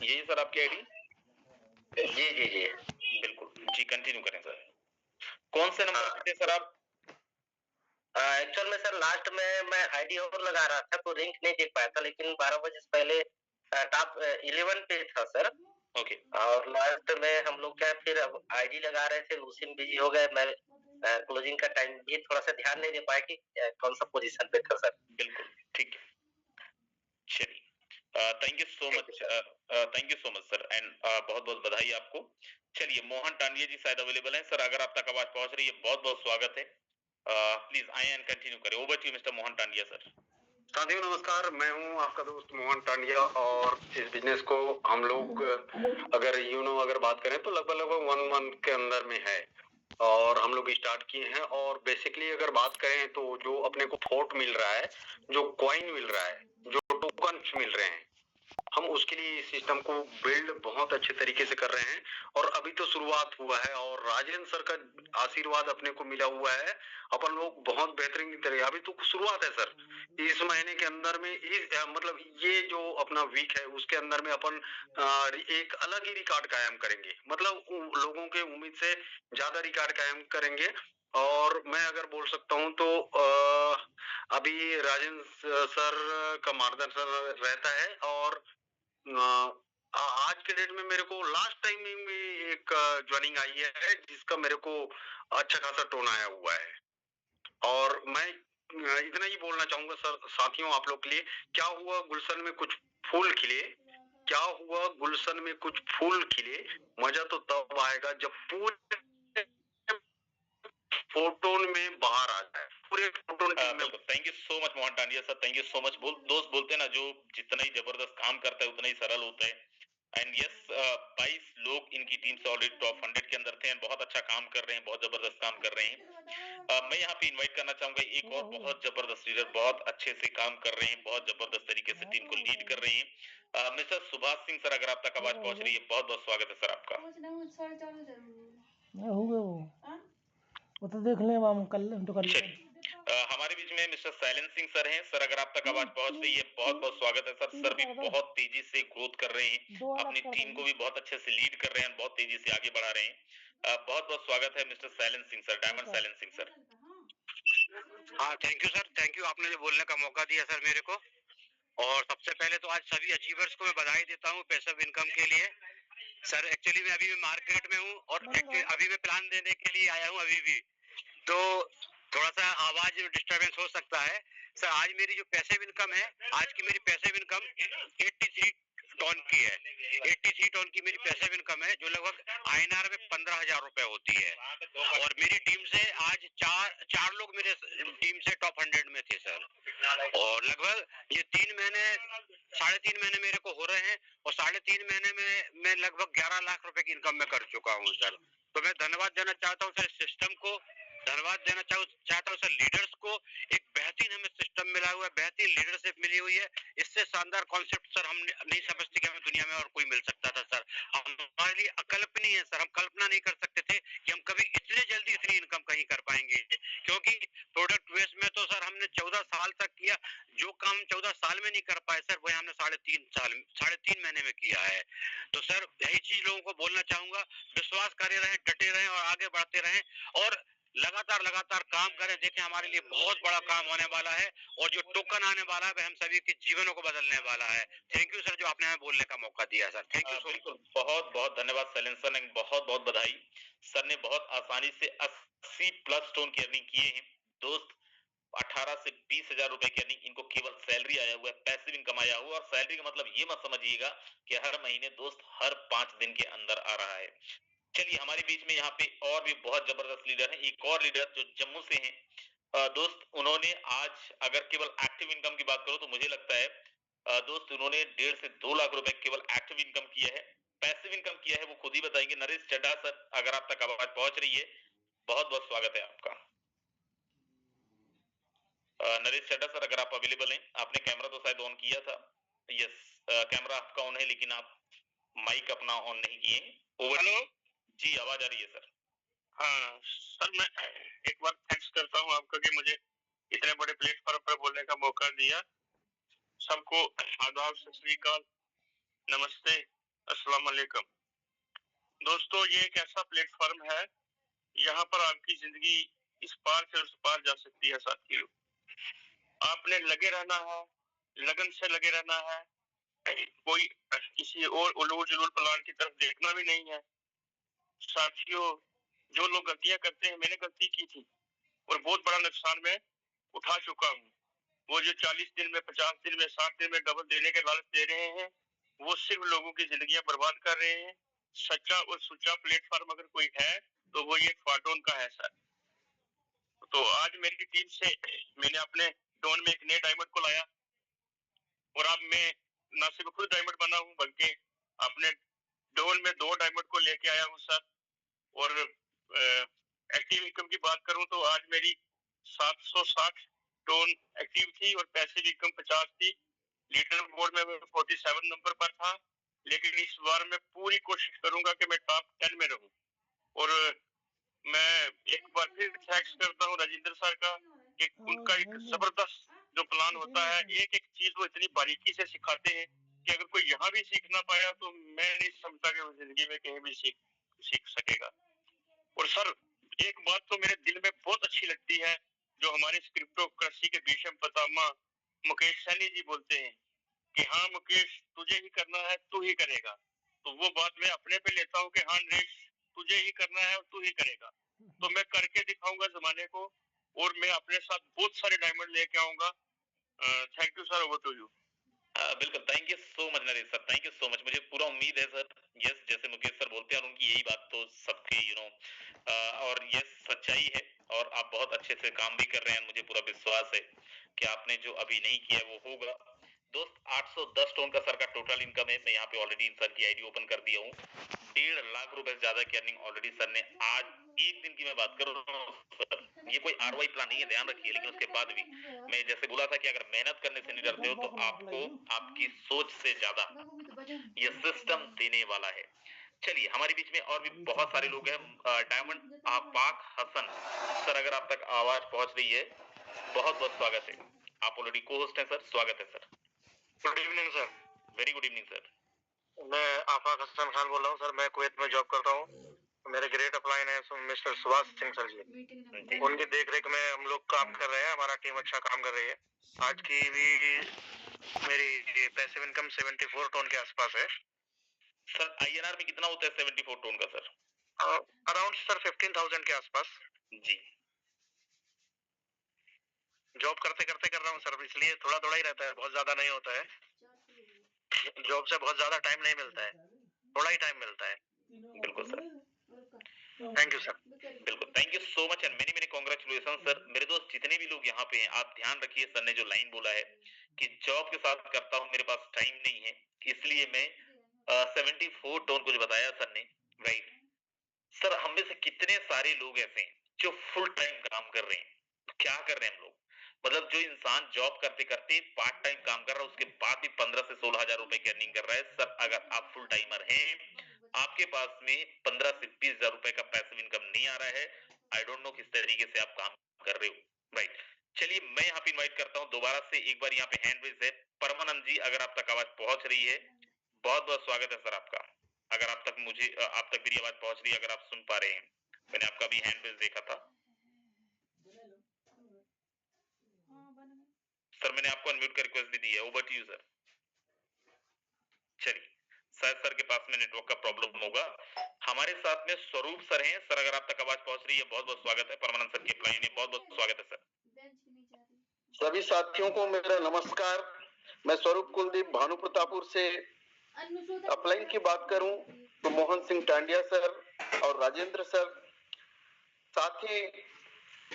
यही है सर आपकी आईडी? जी, जी, जी। बिल्कुल, जी कंटिन्यू करें सर। कौन से नंबर पे थे सर आप? एक्चुअल में सर लास्ट में मैं आईडी और लगा रहा था तो लिंक नहीं देख पाया था, लेकिन 12 बजे से पहले टॉप 11 पे था सर। ओके। और लास्ट में हम लोग क्या फिर अब आईडी लगा रहे थे, उसी में बिजी हो गए। मैं क्लोजिंग का टाइम भी थोड़ा सा ध्यान नहीं दे पाया कि कौन सा पोजीशन पे था सर। बिल्कुल, ठीक है। चलिए, thank you so much thank you so much sir and बहुत-बहुत बधाई आपको। चलिए मोहन टांडिया जी शायद अवेलेबल हैं। सर अगर आप तक आवाज़ पहुँच रही है, बहुत-बहुत स्वागत है। प्लीज़ आएँ एंड कंटिन्यू करें। Over to you mister Mohan Tandia sir. साथियों नमस्कार, मैं हूं आपका दोस्त मोहन टांडिया और इस बिजनेस को हम लोग अगर अगर बात करें तो लगभग 1 मंथ के अंदर में है और हम लोग स्टार्ट किए हैं। और बेसिकली अगर बात करें तो जो अपने को फोर्ट मिल रहा है, जो कॉइन मिल रहा है, जो टोकन्स मिल रहे हैं, हम उसके लिए इस सिस्टम को बिल्ड बहुत अच्छे तरीके से कर रहे हैं। और अभी तो शुरुआत हुआ है और राजेंद्र सर का आशीर्वाद अपने को मिला हुआ है। अपन लोग बहुत बेहतरीन तरह, अभी तो शुरुआत है सर। इस महीने के अंदर में मतलब ये जो अपना वीक है उसके अंदर में अपन एक अलग ही रिकॉर्ड कायम करेंगे। मतलब लोगों के उम्मीद से ज्यादा रिकॉर्ड कायम करेंगे। और मैं अगर बोल सकता हूं तो अभी राजेंद्र सर का मार्गदर्शन रहता है। और आज के डेट में मेरे को लास्ट टाइम में एक ज्वाइनिंग आई है जिसका मेरे को अच्छा खासा टोन आया हुआ है। और मैं इतना ही बोलना चाहूंगा सर साथियों आप लोग के लिए, क्या हुआ गुलशन में कुछ फूल खिले, क्या हुआ गुलशन में कुछ फूल खिले, मजा तो तब आएगा जब पूरे फोटोन में बाहर आ जाए, पूरे फोटोन टीम में। Thank you so much Mohan Tandia sir, thank you so much. दोस्त बोलते हैं ना, जो जितना ही जबरदस्त काम करता है उतना ही सरल होता है। एंड यस, 22 लोग इनकी टीम से ऑलरेडी टॉप 100 के अंदर थे एंड बहुत अच्छा काम कर रहे हैं, बहुत जबरदस्त काम कर रहे हैं। मैं यहाँ पे इनवाइट करना चाहूंगा एक और बहुत जबरदस्त लीडर, बहुत अच्छे से काम कर रहे हैं, बहुत जबरदस्त तरीके से टीम को लीड कर रहे हैं। मिस्टर सुभाष सिंह सर, अगर आप तक आवाज पहुंच रही है, बहुत बहुत स्वागत है सर आपका। वो तो देख ले हम कल तो कर लेंगे। हमारे बीच में मिस्टर सैलेंस सिंह सर हैं। सर अगर आप तक आवाज पहुंच रही है, बहुत बहुत स्वागत है सर। सर भी बहुत तेजी से ग्रोथ कर रहे हैं, अपनी टीम को भी बहुत अच्छे से लीड कर रहे हैं, बहुत तेजी से आगे बढ़ा रहे हैं। बहुत बहुत स्वागत है मिस्टर सैलेंस सिंह सर, डायमंड सैलेंस सिंह सर। हाँ thank you sir, thank you, आपने जो बोलने का मौका दिया सर मेरे को। और सबसे पहले तो आज सभी अचीवर्स को मैं बधाई देता हूँ पैसिव इनकम के लिए। सर एक्चुअली मैं अभी मार्केट में हूँ और अभी मैं प्लान देने के लिए आया हूँ अभी भी, तो थोड़ा सा आवाज डिस्टरबेंस हो सकता है। सर आज मेरी जो पैसिव इनकम है, आज की मेरी पैसिव इनकम 83 टन की है। 83 टन की मेरी पैसिव इनकम है, जो लगभग INR में 15,000 रुपए होती है। और मेरी टीम से आज चार लोग मेरे टीम से टॉप 100 में थे सर। और लगभग ये 3.5 महीने मेरे को हो रहे हैं और 3.5 महीने में मैं लगभग 11 लाख रुपए की इनकम में कर चुका हूँ सर। तो मैं धन्यवाद देना चाहता हूँ सर सिस्टम को, धन्यवाद देना चाहता हूँ सर लीडर्स को। एक बेहतरीन हमें सिस्टम मिला हुआ है, बेहतरीन लीडरशिप मिली हुई है। इससे शानदार कॉन्सेप्ट सर हम नहीं समझते कि हमें दुनिया में और कोई मिल सकता था सर। हमारे लिए अकल्पनीय है सर, हम कल्पना नहीं कर सकते थे कि हम कभी इतने जल्दी इतनी इनकम कहीं कर पाएंगे। क्योंकि प्रोडक्ट वेस्ट में तो सर हमने 14 साल तक किया, जो काम 14 साल में नहीं कर पाए सर वही हमने 3.5 महीने में किया है। तो सर यही चीज लोगों को बोलना चाहूंगा, विश्वास करे रहें, डटे रहें और आगे बढ़ते रहें और लगातार काम करें। देखें हमारे लिए बहुत बड़ा काम होने वाला है और जो टोकन आने वाला है वह हम सभी के जीवनों को बदलने वाला है। थैंक यू सर जो आपने हमें बोलने का मौका दिया सर, थैंक यू। बिल्कुल, बहुत बहुत धन्यवाद सैलेंस सर, बहुत बहुत बधाई। सर ने बहुत आसानी से 80 प्लस टोन की अर्निंग किए हैं दोस्त। 18 से 20,000 रुपए की अर्निंग इनको केवल सैलरी आया हुआ है, पैसिव इनकम आया हुआ है। और सैलरी का मतलब ये मत समझिएगा कि हर महीने दोस्त हर 5 दिन के अंदर आ रहा है। चलिए हमारे बीच में यहाँ पे और भी बहुत जबरदस्त लीडर हैं। एक और लीडर जो जम्मू से हैं दोस्त, उन्होंने आज अगर केवल एक्टिव इनकम की बात करो तो मुझे लगता है दोस्त उन्होंने 1.5 से 2 लाख रुपए केवल एक्टिव इनकम किया है। पैसिव इनकम किया है वो खुद ही बताएंगे। नरेश चड्ढा सर, अगर आप तक आवाज पहुंच रही है, बहुत बहुत स्वागत है आपका। नरेश चड्ढा सर अगर आप अवेलेबल हैं, आपने कैमरा तो शायद ऑन किया था। यस, कैमरा आपका ऑन है लेकिन आप माइक अपना ऑन नहीं किए। हेलो जी, आवाज आ रही है सर। हाँ सर, मैं एक बार थैंक्स करता हूँ आपका कि मुझे इतने बड़े प्लेटफॉर्म पर बोलने का मौका दिया। सबको आदाब, सत श्री अकाल, नमस्ते। अस्सलाम वालेकुम। दोस्तों, ये एक ऐसा प्लेटफॉर्म है, यहाँ पर आपकी जिंदगी इस पार से उस पार जा सकती है साथियों। आपने लगे रहना है, लगन से लगे रहना है, कोई किसी और उलूल जुलूल प्लान की तरफ देखना भी नहीं है। साथियों, जो लोग गलतियां करते हैं, मैंने गलती की थी और बहुत बड़ा नुकसान मैं उठा चुका हूँ। वो जो 40 दिन में, 50 दिन में, 60 दिन में डबल देने के लालच दे रहे हैं, वो सिर्फ लोगों की जिंदगियां बर्बाद कर रहे हैं। सच्चा और सुच्चा प्लेटफॉर्म अगर कोई है तो वो ये फाटोन का है सर। तो आज मेरी टीम से मैंने अपने डोन में एक नए डायमंड को लाया और अब मैं न सिर्फ खुद डायमंड बना हूँ बल्कि अपने डोन में 2 डायमंड को लेके आया हूँ सर। और एक्टिव इनकम की बात करूं तो आज मेरी 760 टोन एक्टिव थी और पैसिव इनकम 50 थी। लीडर बोर्ड में मैं 47 नंबर पर था, लेकिन इस बार मैं पूरी कोशिश करूंगा कि मैं टॉप 10 में रहूं। और मैं एक बार फिर थैंक्स करता हूं राजेंद्र सर का कि उनका एक जबरदस्त जो प्लान होता है, एक एक चीज वो इतनी बारीकी से सिखाते हैं कि अगर कोई यहाँ भी सीख ना पाया तो मैं नहीं समझता कि वो जिंदगी में कहीं भी सीख सकेगा। और सर, एक बात तो मेरे दिल में बहुत अच्छी लगती है, जो हमारे क्रिप्टोकरेंसी के भीषम पितामह मुकेश सैनी जी बोलते हैं कि हाँ मुकेश, तुझे ही करना है, तू ही करेगा। तो वो बात मैं अपने पे लेता हूँ कि हाँ नरेश, तुझे ही करना है और तू ही करेगा। तो मैं करके दिखाऊंगा जमाने को और मैं अपने साथ बहुत सारे डायमंड लेके आऊंगा। Thank you sir, over to you. बिल्कुल, thank you so much Naresh sir, thank you so much. मुझे पूरा उम्मीद है सर, यस, जैसे मुकेश सर बोलते हैं और उनकी यही बात तो सबकी और यस सच्चाई है और आप बहुत अच्छे से काम भी कर रहे हैं। मुझे पूरा विश्वास है कि आपने जो अभी नहीं किया वो होगा। दोस्त, 810 टोन का सर का टोटल इनकम है। मैं यहाँ पे ऑलरेडी सर की आईडी ओपन कर दिया हूँ। 1.5 लाख रुपए से ज्यादा की अर्निंग ऑलरेडी सर ने आज एक दिन की मैं बात कर रहा हूँ। ये कोई आरओआई प्लान नहीं है, ध्यान रखिए। लेकिन उसके बाद भी मैं जैसे बोला था कि अगर मेहनत करने से नहीं डरते हो तो आपको आपकी सोच से ज्यादा ये सिस्टम देने वाला है। चलिए, हमारे बीच में और भी बहुत सारे लोग हैं। डायमंड पाक हसन सर, अगर आप तक आवाज पहुंच रही है, बहुत बहुत स्वागत है। आप ऑलरेडी को होस्ट हैं सर, स्वागत है sir. Good evening sir. Very good evening sir. मैं आफाक हसन खान बोल रहा हूँ सर। मैं कुवैत में जॉब करता हूँ। मेरे ग्रेट अपलाइन है मिस्टर सुभाष सिंह सर जी। उनकी देखरेख में हम लोग काम कर रहे हैं, हमारा टीम अच्छा काम कर रही है। आज की भी मेरी पैसिव इनकम 74 टोन के आसपास है सर। आईएनआर में कितना होता है 74 टोन का सर? अराउंड सर 15,000 के आसपास जी। जॉब करते करते कर रहा हूँ सर, इसलिए थोड़ा थोड़ा ही रहता है, बहुत ज्यादा नहीं होता है। जॉब से बहुत ज्यादा टाइम नहीं मिलता है, थोड़ा ही टाइम मिलता है। बिल्कुल सर, थैंक यू सर। बिल्कुल, thank you so much and many many congratulation sir. मेरे दोस्त जितने भी लोग यहाँ पे हैं, आप ध्यान रखिए, सर ने जो लाइन बोला है कि जॉब के साथ करता हूँ, मेरे पास टाइम नहीं है, इसलिए मैं 74 टोन कुछ बताया सर ने, राइट। सर, हम में से कितने सारे लोग ऐसे हैं जो फुल टाइम काम कर रहे हैं? क्या कर रहे हैं हम लोग? मतलब जो इंसान जॉब करते करते पार्ट टाइम काम कर रहा है, उसके बाद भी 15 से 16 हजार रुपए की अर्निंग कर रहा है। सर, अगर आप फुल टाइमर हैं, आपके पास में 15 से 20 हजार रुपए का पैसिव इनकम नहीं आ रहा है, आई डोंट नो किस तरीके से आप काम कर रहे हो, राइट। चलिए, मैं यहाँ पे इनवाइट करता हूँ दोबारा से एक बार। यहाँ पे हैंड रेज है परमानंद जी, अगर आप तक आवाज पहुंच रही है, बहुत बहुत स्वागत है सर आपका। अगर आप तक मेरी आवाज पहुंच रही है, अगर आप सुन पा रहे हैं, मैंने आपका भी हैंड रेज देखा था सर, मैंने आपको अनम्यूट का रिक्वेस्ट भी दी है। Over to you sir. चलिए, शायद सर के पास में नेटवर्क का प्रॉब्लम होगा। हमारे साथ में स्वरूप सर हैं। सर, अगर आप तक आवाज पहुंच रही है, बहुत बहुत स्वागत है। परमानंद सर की अप्लाई ने बहुत बहुत स्वागत है सर। सभी साथियों को मेरा नमस्कार। मैं स्वरूप कुलदीप भानु प्रतापुर से अपलाइन की बात करूं तो मोहन सिंह टांडिया सर और राजेंद्र सर, साथ ही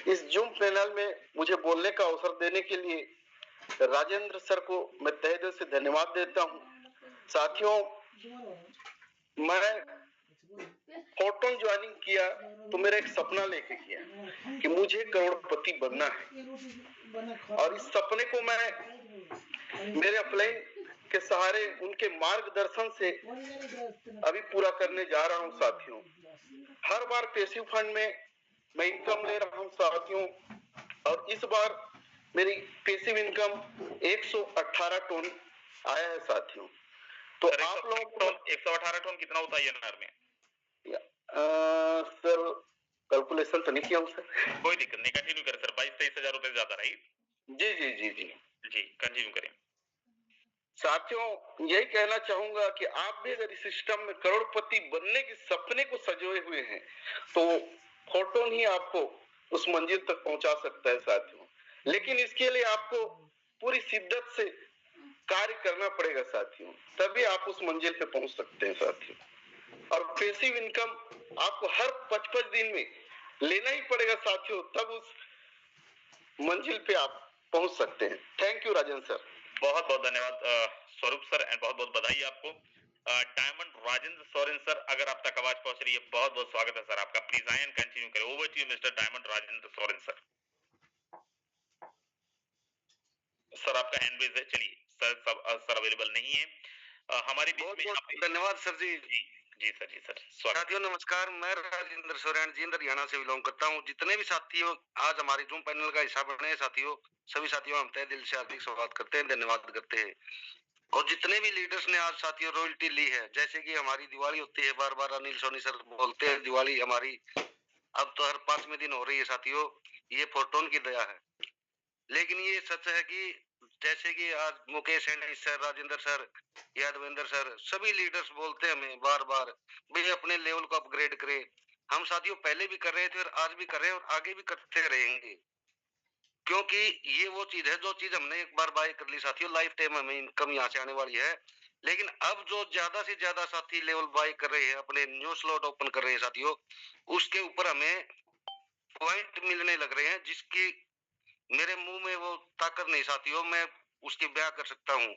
इस जूम पैनल में मुझे बोलने का अवसर देने के लिए राजेंद्र सर को मैं तहे दिल से धन्यवाद देता हूं। साथियों, मैं फोटोन ज्वाइनिंग किया तो मेरा एक सपना लेके किया कि मुझे करोड़पति बनना है, और इस सपने को मैं मेरे अपलाइन के सहारे, उनके मार्गदर्शन से अभी पूरा करने जा रहा हूं। साथियों, हर बार पैसिव फंड में मैं इनकम ले रहा हूं साथियों, और इस बार मेरी पैसिव इनकम 118 टोन आया है साथियों। तो सर आप लोगों को 118 टन कितना होता है एनआर में? सर कैलकुलेशन तो नहीं किया हूँ सर। कोई दिक्कत नहीं, कंटिन्यू करें सर। 22-23 हजार रुपए ज्यादा रही। जी जी जी जी जी कंटिन्यू करें। साथियों, यही कहना चाहूंगा कि आप भी अगर इस सिस्टम में करोड़पति बनने के सपने को सजोए हुए हैं तो फोटोन ही आपको उस मंजिल तक पहुंचा सकता है साथियों। लेकिन इसके लिए आपको पूरी शिद्दत से कार्य करना पड़ेगा साथियों, तभी आप उस मंजिल पे पहुंच सकते हैं साथियों। और पैसिव इनकम आपको हर 55 दिन में लेना ही पड़ेगा साथियों, तब उस मंजिल पे आप पहुंच सकते हैं। Thank you Rajendra sir. बहुत बहुत धन्यवाद स्वरूप सर, एंड बहुत बहुत बधाई आपको। डायमंड राजेंद्र सोरेन सर, अगर आप तक आवाज पहुंच रही है, बहुत बहुत स्वागत है सर आपका। प्लीज आए एंड कंटिन्यू करें। Over to you mister Diamond Rajendra Soren sir. Sir आपका हैंड रेज है, चलिए सर अवेलेबल नहीं है हमारे बीच में। धन्यवाद सर जी। जी सर, जी सर, स्वागत। साथियों नमस्कार, मैं राजेंद्र सोरेन जींद हरियाणा से बिलोंग करता हूं। जितने भी साथियों आज हमारे जूम पैनल का हिस्सा बने हैं साथियों, सभी साथियों हम तहे दिल से हार्दिक स्वागत करते हैं, धन्यवाद करते हैं। और जितने भी लीडर्स ने आज साथियों रॉयल्टी ली है, जैसे कि हमारी दिवाली होती है, बार बार अनिल सोनी सर बोलते हैं दिवाली हमारी अब तो हर 5वें दिन हो रही है साथियों, ये फोर्टून की दया है। लेकिन ये सच है कि जैसे कि आज Mukesh Saini sir, Rajendra sir, Yadvendra sir, सभी लीडर्स बोलते हैं हमें बार बार भाई अपने लेवल को अपग्रेड करें। हम साथियों पहले भी कर रहे थे और आज भी कर रहे हैं और आगे भी करते रहेंगे, क्योंकि ये वो चीज है, जो चीज हमने एक बार बाय कर ली साथियों, लाइफ टाइम हमें इनकम यहाँ से आने वाली है। लेकिन अब जो ज्यादा से ज्यादा साथी लेवल बाय कर रहे हैं, अपने न्यू स्लॉट ओपन कर रहे हैं साथियों, उसके ऊपर हमें पॉइंट मिलने लग रहे हैं, जिसकी मेरे मुंह में वो ताकत नहीं साथियों, मैं उसकी बयां कर सकता हूँ।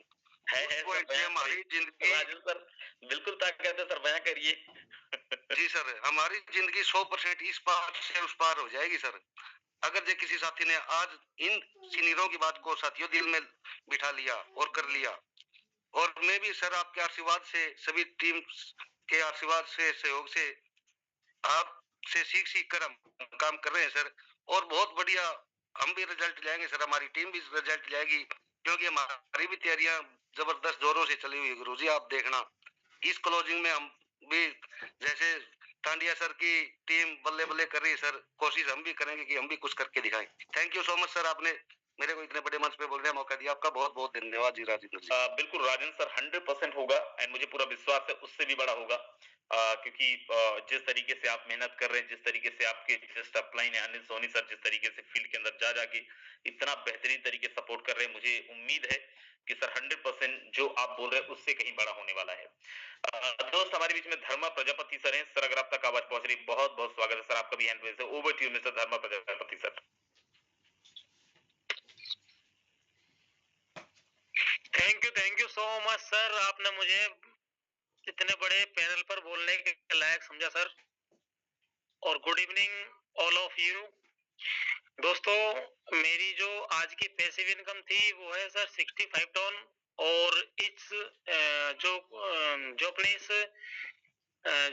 है पॉइंट से हमारी जिंदगी राजेंद्र सर बिल्कुल ताकत है सर, बयां करिए। जी सर, हमारी जिंदगी 100% इस पार से उस पार हो जाएगी सर, अगर जो किसी साथी ने आज इन सीनियरों की बात को साथियों दिल में बिठा लिया और कर लिया। और मैं भी सर आपके आशीर्वाद से, सभी टीम के आशीर्वाद से, सहयोग से, आपसे सीख सीख कर हम काम कर रहे हैं सर, और बहुत बढ़िया हम भी रिजल्ट लाएंगे सर, हमारी टीम भी रिजल्ट लाएगी, क्योंकि हमारी भी तैयारियां जबरदस्त जोरों से चली हुई है गुरुजी। आप देखना इस क्लोजिंग में हम भी, जैसे टांडिया सर की टीम बल्ले बल्ले कर रही है सर, कोशिश हम भी करेंगे कि हम भी कुछ करके दिखाएं। Thank you so much sir, आपने मेरे को इतने बड़े मंच पे बोलने का मौका दिया, आपका बहुत बहुत धन्यवाद जी राजेंद्र जी। बिल्कुल राजेंद्र सर 100% होगा, एंड मुझे पूरा विश्वास है उससे भी बड़ा होगा, क्योंकि जिस तरीके से आप मेहनत कर रहे हैं, जिस तरीके से आपके जस्ट अपलाइन है अनिल सोनी सर, जिस तरीके से फील्ड के अंदर जा जाके इतना बेहतरीन तरीके सपोर्ट कर रहे हैं, मुझे उम्मीद है कि सर 100% जो आप बोल रहे हैं उससे कहीं बड़ा होने वाला है। दोस्त हमारे बीच में धर्मा प्रजापति सर हैं। सर अगर आप तक आवाज पहुंच रही, बहुत बहुत स्वागत है सर, आपका भी हैंड रेज है। Over to you mister Dharma Prajapati sir. Thank you so much sir, आपने मुझे इतने बड़े पैनल पर बोलने के लायक समझा सर। और good evening all of you दोस्तों। मेरी जो आज की पैसिव इनकम थी वो है सर 65 टन, और इस जो अपने इस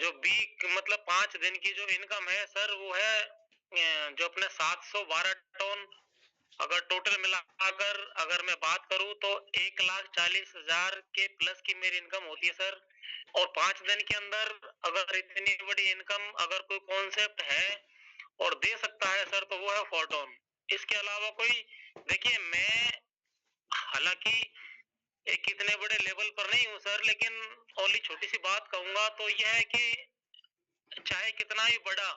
जो वीक मतलब 5 दिन की जो इनकम है सर, वो है जो अपने 712 टन। अगर टोटल मिलाकर अगर मैं बात करूं तो 1,40,000 के प्लस की मेरी इनकम होती है सर। और 5 दिन के अंदर अगर इतनी बड़ी इनकम अगर कोई कॉन्सेप्ट है और दे सकता है सर, तो वो है फोर्टून। इसके अलावा कोई, देखिए मैं हालांकि एक इतने बड़े लेवल पर नहीं हूं सर, लेकिन ओनली छोटी सी बात कहूंगा तो यह है कि चाहे कितना ही बड़ा,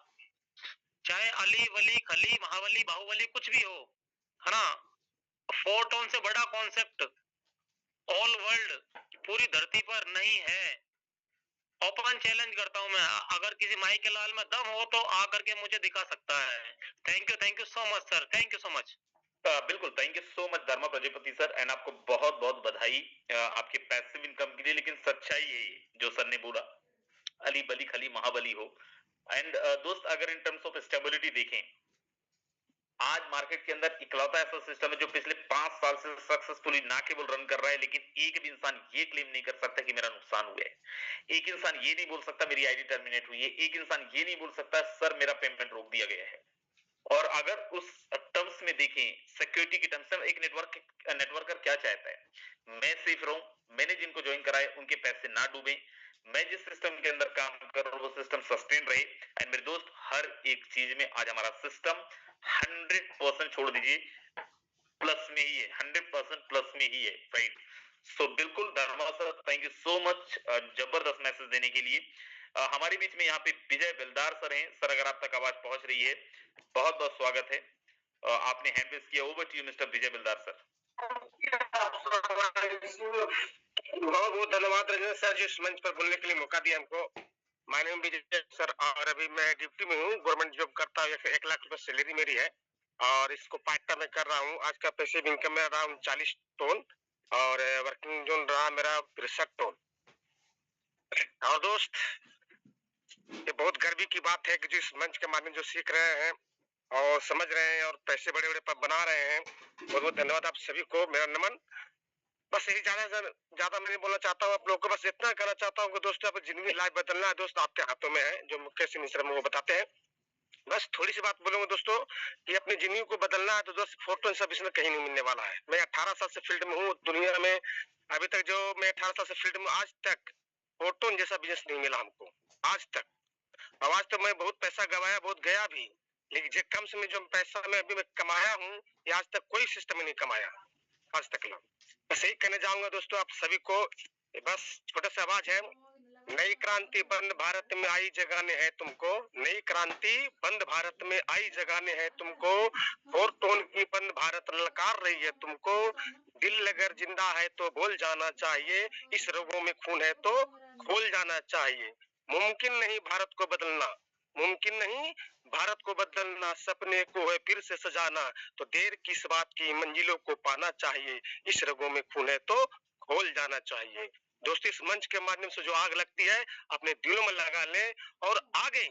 चाहे अली वली खली महावली बाहुबली कुछ भी हो, है ना, फोर्टून से बड़ा कॉन्सेप्ट ऑल वर्ल्ड पूरी धरती पर नहीं है। ओपन चैलेंज करता हूं मैं, अगर किसी माई के लाल में दम हो तो आकर के मुझे दिखा सकता है। Thank you so much sir, thank you so much. बिल्कुल, thank you so much Dharma Prajapati sir, and आपको बहुत बहुत बधाई आपके पैसिव इनकम के लिए। लेकिन सच्चाई है जो सर ने बोला, अली बली खली महाबली हो। एंड दोस्त अगर इन टर्म्स ऑफ स्टेबिलिटी देखें, आज मार्केट के अंदर इकलौता ऐसा सिस्टम है जो पिछले 5 साल से सक्सेसफुली ना केवल रन कर रहा है, लेकिन एक भी इंसान ये क्लेम नहीं कर सकता कि मेरा नुकसान हुआ है। एक इंसान ये नहीं बोल सकता मेरी आईडी टर्मिनेट हुई है। एक इंसान ये नहीं बोल सकता सर मेरा पेमेंट रोक दिया गया है। और अगर उस टर्म्स में देखें, सिक्योरिटी के टर्म्स में एक नेटवर्कर क्या चाहता है, मैं सेफ रहूं, मैंने जिनको ज्वाइन कराए उनके पैसे ना डूबे, मैं जिस सिस्टम के अंदर काम कर रहा हूं वो सिस्टम सस्टेन रहे। एंड मेरे दोस्त, हर एक चीज में आज हमारा सिस्टम 100% छोड़ दीजिए प्लस में ही है, 100% प्लस में ही है, राइट। सो बिल्कुल Dharma sir, thank you so much जबरदस्त मैसेज देने के लिए। हमारे बीच में यहाँ पे विजय बिलदार सर हैं। सर, अगर आप तक आवाज पहुंच रही है, बहुत बहुत स्वागत है। आपने हैंड रेज किया, over to you mister Vijay Bildar sir. बहुत बहुत धन्यवाद रंजन सर जी, इस मंच पर बोलने के लिए मौका दिया हमको। माय नेम विजय सर, और अभी मैं ड्यूटी में हूँ, गवर्नमेंट जॉब करता हूँ, 1 लाख रुपए सैलरी मेरी है और इसको पार्ट टाइम में कर रहा हूँ। आज का पैसिव इनकम में रहा 40 टन और वर्किंग जोन रहा मेरा 63 टन। और दोस्त, ये बहुत गर्व की बात है कि जिस मंच के माध्यम जो सीख रहे हैं और समझ रहे हैं और पैसे बड़े बड़े बना रहे हैं, बहुत बहुत धन्यवाद आप सभी को, मेरा नमन। बस यही ज्यादा मैं नहीं बोलना चाहता हूँ आप लोगों को, बस इतना कहना चाहता हूँ कि दोस्तों, आप जिंदगी लाइफ बदलना है दोस्त, आपके हाथों में है, जो मुकेश सिंह मिश्रा वो बताते हैं। बस थोड़ी सी बात बोलूंगा दोस्तों कि अपनी जिंदगी को बदलना है तो दोस्त फोटो सब इसमें कहीं नहीं मिलने वाला है। मैं 18 साल से फील्ड में हूँ दुनिया में, अभी तक जो मैं 18 साल से फील्ड में, आज तक फोटो जैसा बिजनेस नहीं मिला हमको आज तक। आज तो मैं बहुत पैसा गवाया, बहुत गया भी, लेकिन जो कम समय जो पैसा मैं अभी कमाया हूँ, ये आज तक कोई सिस्टम नहीं कमाया आज तक ना। बस यही कहने जाऊंगा दोस्तों आप सभी को, बस छोटा सा आवाज है, नई क्रांति बंद भारत में आई जगाने हैं तुमको, नई क्रांति बंद भारत में आई जगाने हैं तुमको, 4 टोन की बंद भारत ललकार रही है तुमको, दिल अगर जिंदा है तो बोल जाना चाहिए, इस रगों में खून है तो खोल जाना चाहिए। मुमकिन नहीं भारत को बदलना, मुमकिन नहीं भारत को बदलना, सपने को है फिर से सजाना, तो देर किस बात की मंजिलों को पाना चाहिए, इस रगों में खून है तो खोल जाना चाहिए। दोस्तों, इस मंच के माध्यम से जो आग लगती है अपने दिलों में लगा लें और आगे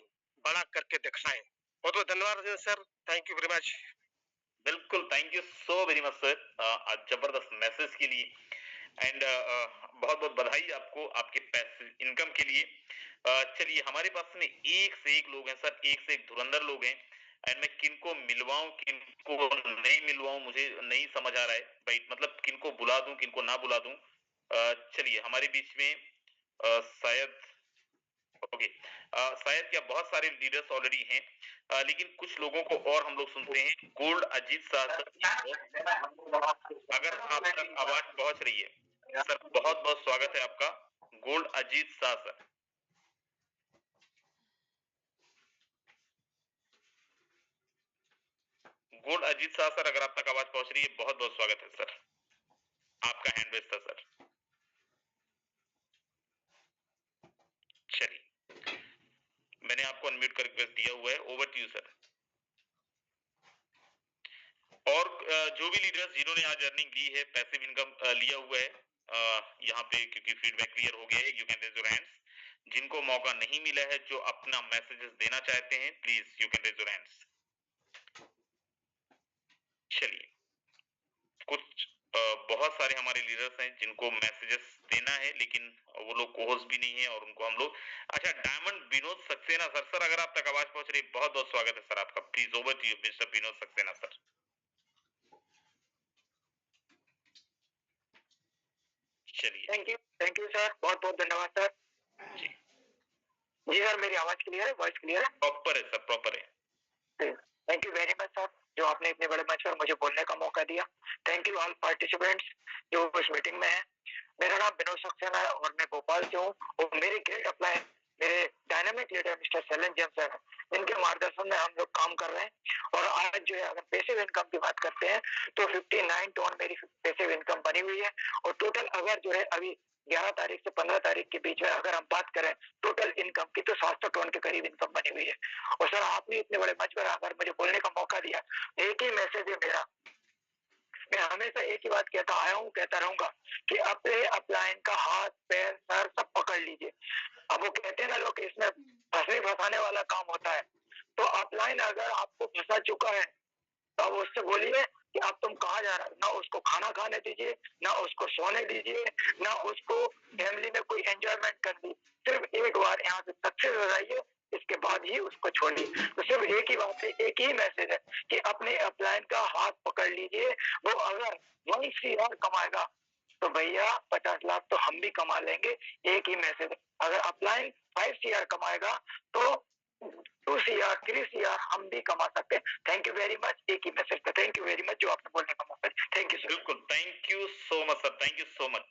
बड़ा करके दिखाएं। बहुत बहुत धन्यवाद sir, thank you very much. बिल्कुल, thank you so very much sir, जबरदस्त मैसेज के लिए। एंड बहुत बहुत बधाई आपको आपके पैसे इनकम के लिए। चलिए, हमारे पास में एक से एक लोग हैं सर, एक से एक धुरंधर लोग हैं, एंड मैं किनको मिलवाऊं किनको नहीं मिलवाऊं मुझे नहीं समझ आ रहा है भाई, मतलब किनको बुला दूं किनको ना बुला दूं। चलिए, हमारे बीच में शायद शायद क्या बहुत सारे लीडर्स ऑलरेडी हैं, लेकिन कुछ लोगों को और हम लोग सुनते हैं। गोल्ड अजीत शाह सर, अगर आप तक आवाज पहुंच रही है सर, बहुत बहुत स्वागत है आपका। Gold Ajit Shah sir, gold Ajit Shah sir, अगर आप तक आवाज पहुंच रही है, बहुत बहुत स्वागत है सर। आपका हैंड रेज था सर। चलिए, मैंने आपको अनम्यूट कर रिक्वेस्ट दिया हुआ है, ओवर टू यू सर। और जो भी लीडर्स जिन्होंने आज अर्निंग ली है, पैसिव इनकम लिया हुआ है, यहाँ पे क्योंकि फीडबैक क्लियर हो गया है, you can raise your hands. जिनको मौका नहीं मिला है, जो अपना मैसेजेस देना चाहते हैं, please you can raise your hands. चलिए, कुछ बहुत सारे हमारे लीडर्स हैं जिनको मैसेजेस देना है, लेकिन वो लोग कोहोस भी नहीं है और उनको हम लोग, अच्छा, diamond Vinod Saxena sir, sir अगर आप तक आवाज पहुंच रही है, बहुत बहुत स्वागत है सर आपका, please over to you mister Vinod Saxena sir. चलिए, थैंक यू सर, बहुत बहुत धन्यवाद सर जी। जी सर, मेरी आवाज क्लियर है, वॉइस क्लियर है? प्रॉपर है सर, प्रॉपर है। Thank you very much sir, जो आपने इतने बड़े मंच पर मुझे बोलने का मौका दिया। थैंक यू ऑल पार्टिसिपेंट्स जो इस मीटिंग में है। मेरा नाम विनोद सक्सेना है और मैं भोपाल से हूँ, और मेरे ग्रेट अप्लाई मेरे dynamic leader mister Sellan James sir है, इनके मार्गदर्शन में हम लोग काम कर रहे हैं। और आज जो है, अगर पैसिव इनकम की बात करते हैं तो 59 टन मेरी पैसिव इनकम बनी हुई है। और टोटल अगर जो है अभी 11 तारीख से 15 तारीख के बीच में अगर हम बात करें टोटल इनकम की, तो 700 टन के करीब इनकम बनी हुई है। और सर, आपने इतने बड़े मंच पर आकर मुझे बोलने का मौका दिया, एक ही मैसेज है मेरा, मैं हमेशा एक ही बात कहता आया हूँ, कहता रहूंगा कि अपने अपलाइन का हाथ पैर सर सब पकड़ लीजिए। अब वो कहते हैं ना लोग, इसमें फंसाने वाला काम होता है, तो अपलाइन अगर आपको फंसा चुका है तो अब उससे बोलिए कि अब तुम कहाँ जा रहे हो, ना उसको खाना खाने दीजिए, ना उसको सोने दीजिए, ना उसको फैमिली में कोई एंजॉयमेंट कर दी, सिर्फ एक बार यहाँ से सक्सेस हो जाइए, इसके बाद बाद ही उसको छोड़िए। तो सिर्फ एक ही बात है, एक ही मैसेज है कि अपने अपलाइन का हाथ पकड़ लीजिए। वो अगर 1 CR कमाएगा तो भैया 50 लाख तो हम भी कमा लेंगे। एक ही मैसेज है, अगर अपलाइन 5 CR कमाएगा तो 2 CR 3 CR हम भी कमा सकते हैं। Thank you very much. एक ही मैसेज था, थैंक यू वेरी मच जो आपने बोलने का मौका दिया। Thank you sir. बिल्कुल, thank you so much sir, thank you so much.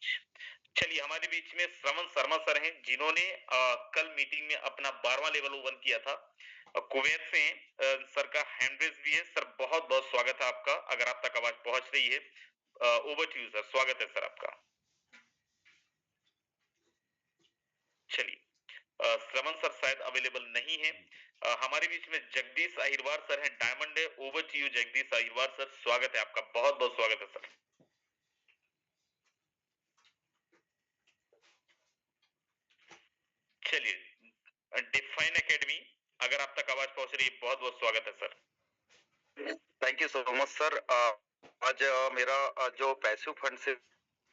चलिए, हमारे बीच में श्रवण शर्मा सर हैं, जिन्होंने कल मीटिंग में अपना 12वां लेवल ओवन किया था। कुवैत से हैं, सर का हैंड रेज भी है। सर बहुत बहुत स्वागत है आपका, अगर आप तक आवाज पहुंच रही है। ओवर टू यू सर, स्वागत है सर आपका। चलिए, श्रवण सर शायद अवेलेबल नहीं है। हमारे बीच में जगदीश अहिरवार सर हैं, डायमंड है। Over to you Jagdish Ahirwar sir, स्वागत है आपका, बहुत बहुत स्वागत है सर। चलिए, डिफाइन एकेडमी, अगर आप तक आवाज पहुंच रही है, बहुत बहुत स्वागत है sir. Thank you so much sir. आज मेरा जो पैसिव फंड से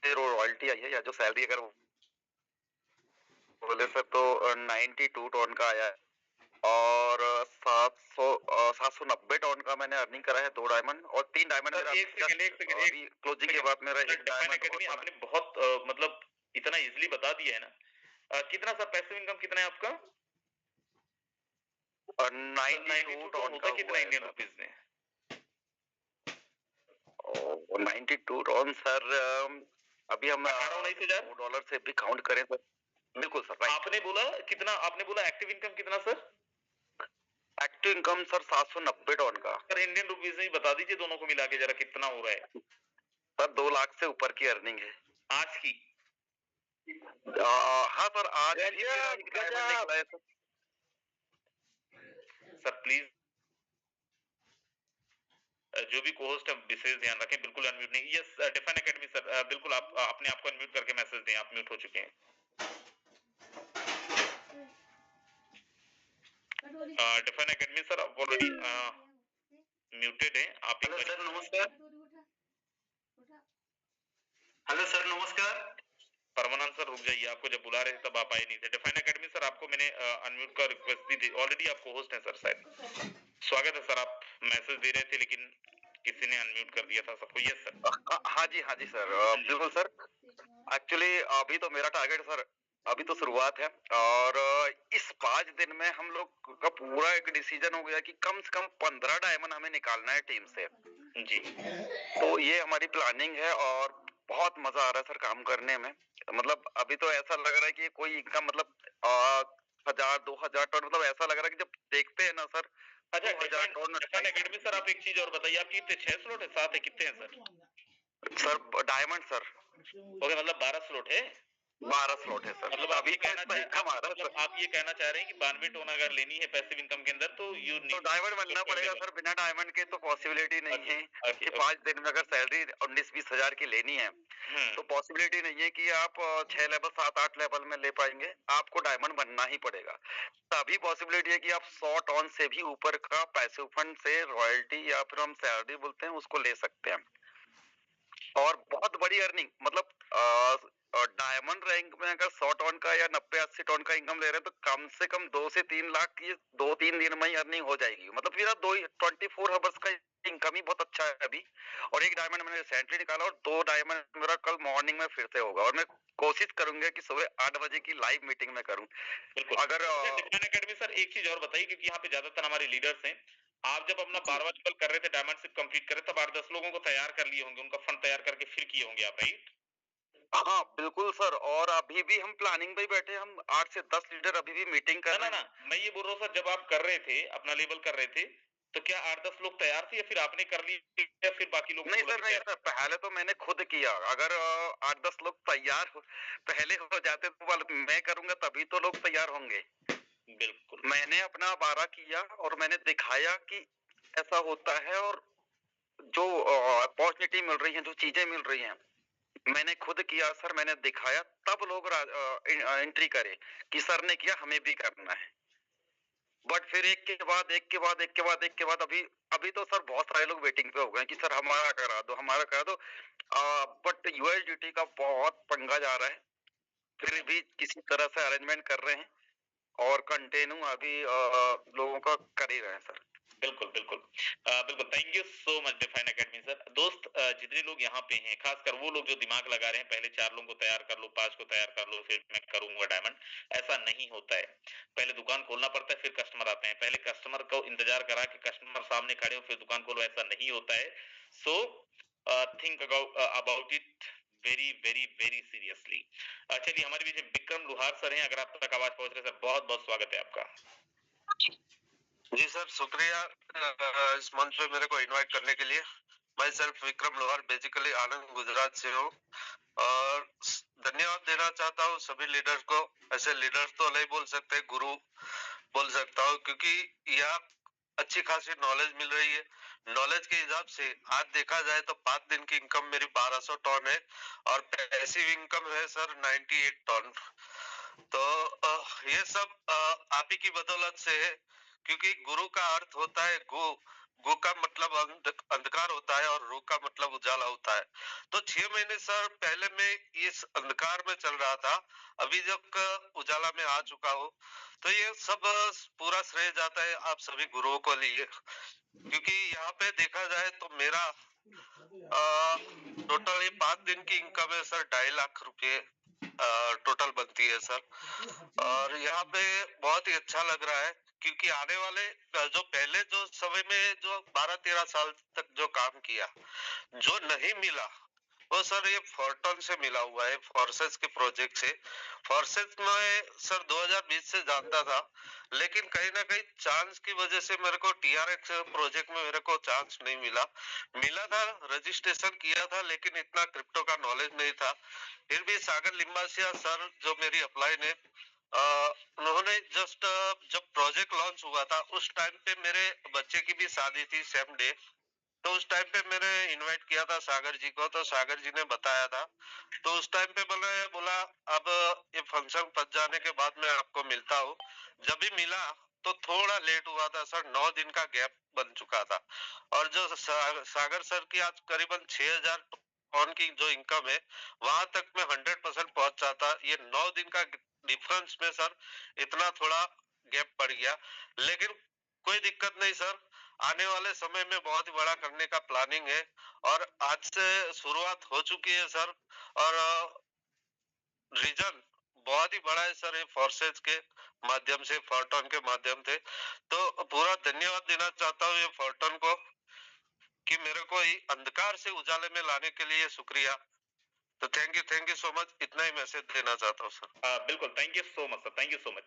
रॉयल्टी आई है या जो सैलरी अगर बोले सर तो 92 टन का आया है और 790 टन का मैंने अर्निंग करा है। 2 डायमंड और 3 डायमंड मेरा अभी क्लोजिंग के बाद मेरा एक डायमंड। आपने बहुत मतलब इतना इजीली बता दिया है ना। कितना सर पैसिव इनकम कितना है आपका? 92 टन का कितना इंडियन रुपीस में? 92 टन सर, अभी हम $19,000 से भी काउंट करें सर। बिल्कुल सर, आपने बोला कितना? आपने बोला एक्टिव इनकम कितना sir? Active income sir 790 ton का। सर इंडियन रुपीस में बता दीजिए दोनों को मिला के जरा कितना हो रहा है। सर 2 लाख से ऊपर की अर्निंग है आज की। हाँ सर, आज निकला है सर। प्लीज जो भी को-होस्ट है विशेष ध्यान रखें, बिल्कुल अनम्यूट नहीं। यस डिफाइन एकेडमी सर, बिल्कुल आप अपने आप को अनम्यूट करके मैसेज दें, आप म्यूट हो चुके हैं। डिफाइन एकेडमी सर आप ऑलरेडी म्यूटेड हैं। आप एक सर नमस्कार। हेलो सर नमस्कार। परमानंद सर रुक जाइए, आपको जब बुला रहे थे तब आप आए नहीं थे। डिफाइन एकेडमी सर आपको मैंने अनम्यूट का रिक्वेस्ट दी थी, ऑलरेडी आप को-होस्ट हैं सर शायद। स्वागत है सर, आप मैसेज दे रहे थे लेकिन किसी ने अनम्यूट कर दिया था सबको। Yes sir. हाँ जी सर, बिल्कुल सर। एक्चुअली अभी तो मेरा टारगेट सर, अभी तो शुरुआत है और इस 5 दिन में हम लोग का पूरा एक डिसीजन हो गया कि कम से कम 15 डायमंड हमें निकालना है टीम से जी। तो ये हमारी प्लानिंग है और बहुत मजा आ रहा है सर काम करने में। मतलब अभी तो ऐसा लग रहा है कि कोई इनकम मतलब 1000-2000 टन, मतलब ऐसा लग रहा है कि जब देखते हैं ना सर। अच्छा डिफाइन एकेडमी सर, आप एक चीज और बताइए, आपकी कितने 6 स्लॉट है, 7 है, कितने हैं sir? Sir diamond sir. Okay, मतलब 12 स्लॉट है। 12 स्लॉट है सर। मतलब आप ये कहना चाह रहे हैं कि 92 टन अगर लेनी है पैसिव इनकम के अंदर तो यू नीड तो डायमंड बनना पड़ेगा सर। बिना डायमंड के तो पॉसिबिलिटी नहीं है कि 5 दिन में अगर सैलरी 19-20 हजार की लेनी है तो पॉसिबिलिटी नहीं है कि आप 6 लेवल 7-8 लेवल में ले पाएंगे। आपको डायमंड बनना ही पड़ेगा। तभी पॉसिबिलिटी है कि आप 100 टन से भी ऊपर का पैसिव फंड से रॉयल्टी या फिर हम सैलरी बोलते हैं उसको ले सकते हैं। और बहुत बड़ी अर्निंग, मतलब डायमंड रैंक में अगर 100 टन का या 90-80 टन का इनकम ले रहे हैं तो कम से कम 2 से 3 लाख की 2-3 दिन में ही अर्निंग हो जाएगी। मतलब मेरा 24 आवर्स का इनकम ही बहुत अच्छा है अभी। और एक डायमंड मैंने रिसेंटली निकाला और 2 डायमंड मेरा कल मॉर्निंग में फिर से होगा और मैं कोशिश करूंगा कि सुबह 8 बजे की लाइव मीटिंग में करूं। अगर एकेडमी सर एक चीज और बताइए, क्योंकि यहाँ पे ज्यादातर हमारे लीडर्स हैं। आप जब अपना 12वां लेवल कर रहे थे, डायमंडशिप कंप्लीट कर रहे थे, तब 8-10 लोगों को तैयार कर लिए होंगे, उनका फंड तैयार करके फिर किए होंगे आप, राइट? हाँ बिल्कुल सर। और अभी भी हम प्लानिंग पे बैठे, हम 8 से 10 लीडर अभी भी मीटिंग कर रहे हैं। मैं ये बोल रहा हूँ सर, जब आप कर रहे थे अपना लेवल कर रहे थे तो क्या 8-10 लोग तैयार थे या फिर आपने कर ली या फिर बाकी लोग? नहीं सर, पहले तो मैंने खुद किया। अगर 8-10 लोग तैयार पहले हो जाते तो मैं करूंगा तभी तो लोग तैयार होंगे। बिल्कुल। मैंने अपना 12 किया और मैंने दिखाया कि ऐसा होता है और जो अपॉर्चुनिटी मिल रही है, जो चीजें मिल रही हैं, मैंने खुद किया सर, मैंने दिखाया, तब लोग एंट्री करे कि सर ने किया, हमें भी करना है। बट फिर एक के बाद अभी तो सर बहुत सारे लोग वेटिंग पे हो गए कि सर हमारा करा दो। बट यूएसडीटी का बहुत पंगा जा रहा है, फिर भी किसी तरह से अरेंजमेंट कर रहे हैं और कंटिन्यू अभी लोगों का कर ही रहे हैं सर। बिल्कुल बिल्कुल बिल्कुल, thank you so much define academy sir. दोस्त जितने लोग यहाँ पे हैं, खासकर वो लोग जो दिमाग लगा रहे हैं पहले 4 लोगों को तैयार कर लो, 5 को तैयार कर लो, फिर मैं करूंगा डायमंड, ऐसा नहीं होता है। पहले दुकान खोलना पड़ता है, फिर कस्टमर आते हैं। पहले कस्टमर को इंतजार करा कि कस्टमर सामने खड़े हो फिर दुकान खोलो, ऐसा नहीं होता है। So think about it very very very seriously. चलिए, हमारे बीच में विक्रम लुहार सर हैं, अगर आप तक आवाज पहुंच रहे सर, बहुत बहुत स्वागत है आपका। जी सर, शुक्रिया इस मंच पे मेरे को इनवाइट करने के लिए। मैं सेल्फ विक्रम लोहार बेसिकली आनंद गुजरात से हूँ और धन्यवाद देना चाहता हूँ सभी लीडर्स को। ऐसे लीडर्स तो नहीं बोल सकते, गुरु बोल सकता हूँ, क्योंकि यहाँ अच्छी खासी नॉलेज मिल रही है। नॉलेज के हिसाब से आज देखा जाए तो 5 दिन की इनकम मेरी 1200 टन है और पैसिव इनकम है सर 98 टन। तो ये सब आप ही की बदौलत से है, क्योंकि गुरु का अर्थ होता है गु का मतलब अंधकार होता है और रू का मतलब उजाला होता है। तो 6 महीने सर पहले मैं इस अंधकार में चल रहा था, अभी जब उजाला में आ चुका हूँ, तो ये सब पूरा श्रेय जाता है आप सभी गुरुओं को लिए। क्योंकि यहाँ पे देखा जाए तो मेरा टोटल 5 दिन की इनकम है सर 2.5 लाख रुपए टोटल बनती है सर। और यहाँ पे बहुत ही अच्छा लग रहा है, क्योंकि आने वाले जो पहले जो समय में जो 12-13 साल तक जो काम किया, जो नहीं मिला वो सर ये फोर्टन से मिला हुआ है, फोर्सेस के प्रोजेक्ट से। फोर्सेस में सर 2020 से जानता था, लेकिन कहीं ना कहीं चांस की वजह से मेरे को टीआरएक्स प्रोजेक्ट में मेरे को चांस नहीं मिला। मिला था, रजिस्ट्रेशन किया था, लेकिन इतना क्रिप्टो का नॉलेज नहीं था। फिर भी सागर लिम्बासिया सर जो मेरी अपलाइन है, उन्होंने जस्ट जब प्रोजेक्ट लॉन्च हुआ था उस टाइम पे मेरे बच्चे की भी शादी थी सेम डे, तो उस टाइम पे मैंने इनवाइट किया था सागर जी को, तो सागर जी ने बताया था। तो उस टाइम पे मैंने बोला अब ये फंक्शन पच जाने के बाद मैं आपको मिलता हूँ। जब भी मिला तो थोड़ा लेट हुआ था सर, 9 दिन का गैप बन चुका था। और जो सागर सर की आज करीबन 6000 टन की जो इनकम है, वहां तक मैं 100% पहुंच जाता। ये 9 दिन का डिफरेंस में सर इतना थोड़ा गैप पड़ गया, लेकिन कोई दिक्कत नहीं सर। आने वाले समय में बहुत ही बड़ा करने का प्लानिंग है और आज से शुरुआत हो चुकी है सर। और रीजन बहुत ही बड़ा है सर, ये फोर्सेज के माध्यम से, फोर्टन के माध्यम से। तो पूरा धन्यवाद देना चाहता हूँ ये फोर्टन को कि मेरे को अंधकार से उजाले में लाने के लिए शुक्रिया। तो थैंक यू सो मच, इतना ही मैसेज देना चाहता हूँ सर। बिल्कुल, thank you so much sir, thank you so much.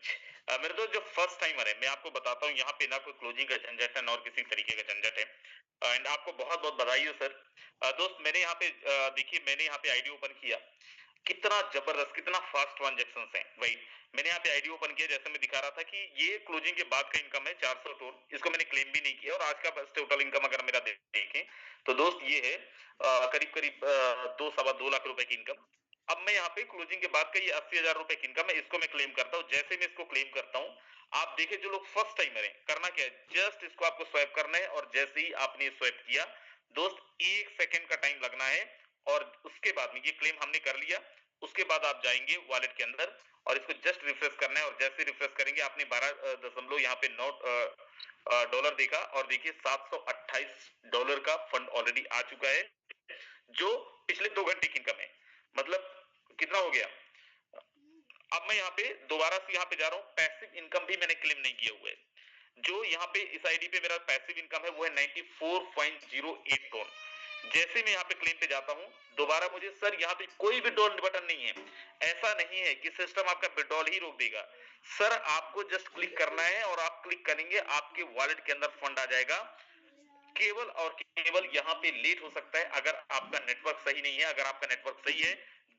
मेरे दोस्त जो फर्स्ट टाइमर है, मैं आपको बताता हूँ, यहाँ पे ना कोई क्लोजिंग का झंझट है ना और किसी तरीके का झंझट है। एंड आपको बहुत बहुत बधाई हो सर। दोस्त मैंने यहाँ पे देखिए, मैंने यहाँ पे आईडी ओपन किया, कितना जबरदस्त, कितना फास्ट ट्रांजेक्शन है भाई। मैंने यहाँ पे आईडी ओपन किया, जैसे मैं दिखा रहा था कि ये क्लोजिंग के बाद का इनकम है 400 टोन, इसको मैंने क्लेम भी नहीं किया। और आज का बस टोटल इनकम अगर मेरा देखें तो दोस्त ये है करीब करीब 2-2.25 लाख रुपए की इनकम। अब मैं यहाँ पे क्लोजिंग के बाद का ये 80,000 रुपए की इनकम है, इसको मैं क्लेम करता हूँ। जैसे मैं इसको क्लेम करता हूँ, आप देखिए जो लोग फर्स्ट टाइमर है, करना क्या है, जस्ट इसको आपको स्वैप करना है। और जैसे ही आपने स्वैप किया दोस्त, 1 सेकेंड का टाइम लगना है और उसके बाद में ये क्लेम हमने कर लिया। उसके बाद आप जाएंगे वॉलेट के अंदर और इसको जस्ट रिफ्रेश करना है। और जैसे रिफ्रेश करेंगे, आपने 12 यहाँ पे $9 देखा और देखिए $728 का फंड ऑलरेडी आ चुका है, जो पिछले 2 घंटे की इनकम है। मतलब कितना हो गया। अब मैं यहाँ पे दोबारा से यहाँ पे जा रहा हूँ, पैसिव इनकम भी मैंने क्लेम नहीं किया हुआ है। जो यहाँ पे इस आईडी पे मेरा पैसिव इनकम है वो है 94.08 टोन। जैसे मैं यहाँ पे क्लेम पे जाता हूँ, दोबारा मुझे सर यहाँ पे कोई विड्रॉल बटन नहीं है। ऐसा नहीं है कि सिस्टम आपका विड्रॉल ही रोक देगा सर, आपको जस्ट क्लिक करना है और आप क्लिक करेंगे, आपके वॉलेट के अंदर फंड आ जाएगा। केवल और केवल यहाँ पे लेट हो सकता है अगर आपका नेटवर्क सही नहीं है। अगर आपका नेटवर्क सही है,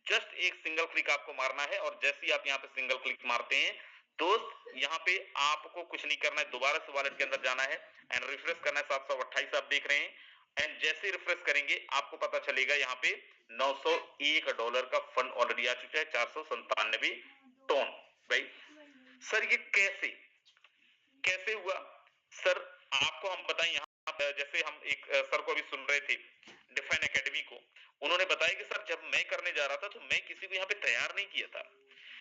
जस्ट एक सिंगल क्लिक आपको मारना है और जैसे ही आप यहाँ पे सिंगल क्लिक मारते हैं दोस्त, यहाँ पे आपको कुछ नहीं करना है, दोबारा से वॉलेट के अंदर जाना है एंड रिफ्रेश करना है। 728 आप देख रहे हैं एंड जैसे रिफ्रेश करेंगे आपको पता चलेगा यहाँ पे $901 का फंड ऑलरेडी आ चुका है, 497 टोन। भाई सर ये कैसे हुआ सर, आपको हम बताएं। यहाँ जैसे हम एक सर को अभी सुन रहे थे डिफाइन एकेडमी को, उन्होंने बताया कि सर जब मैं करने जा रहा था तो मैं किसी को यहाँ पे तैयार नहीं किया था।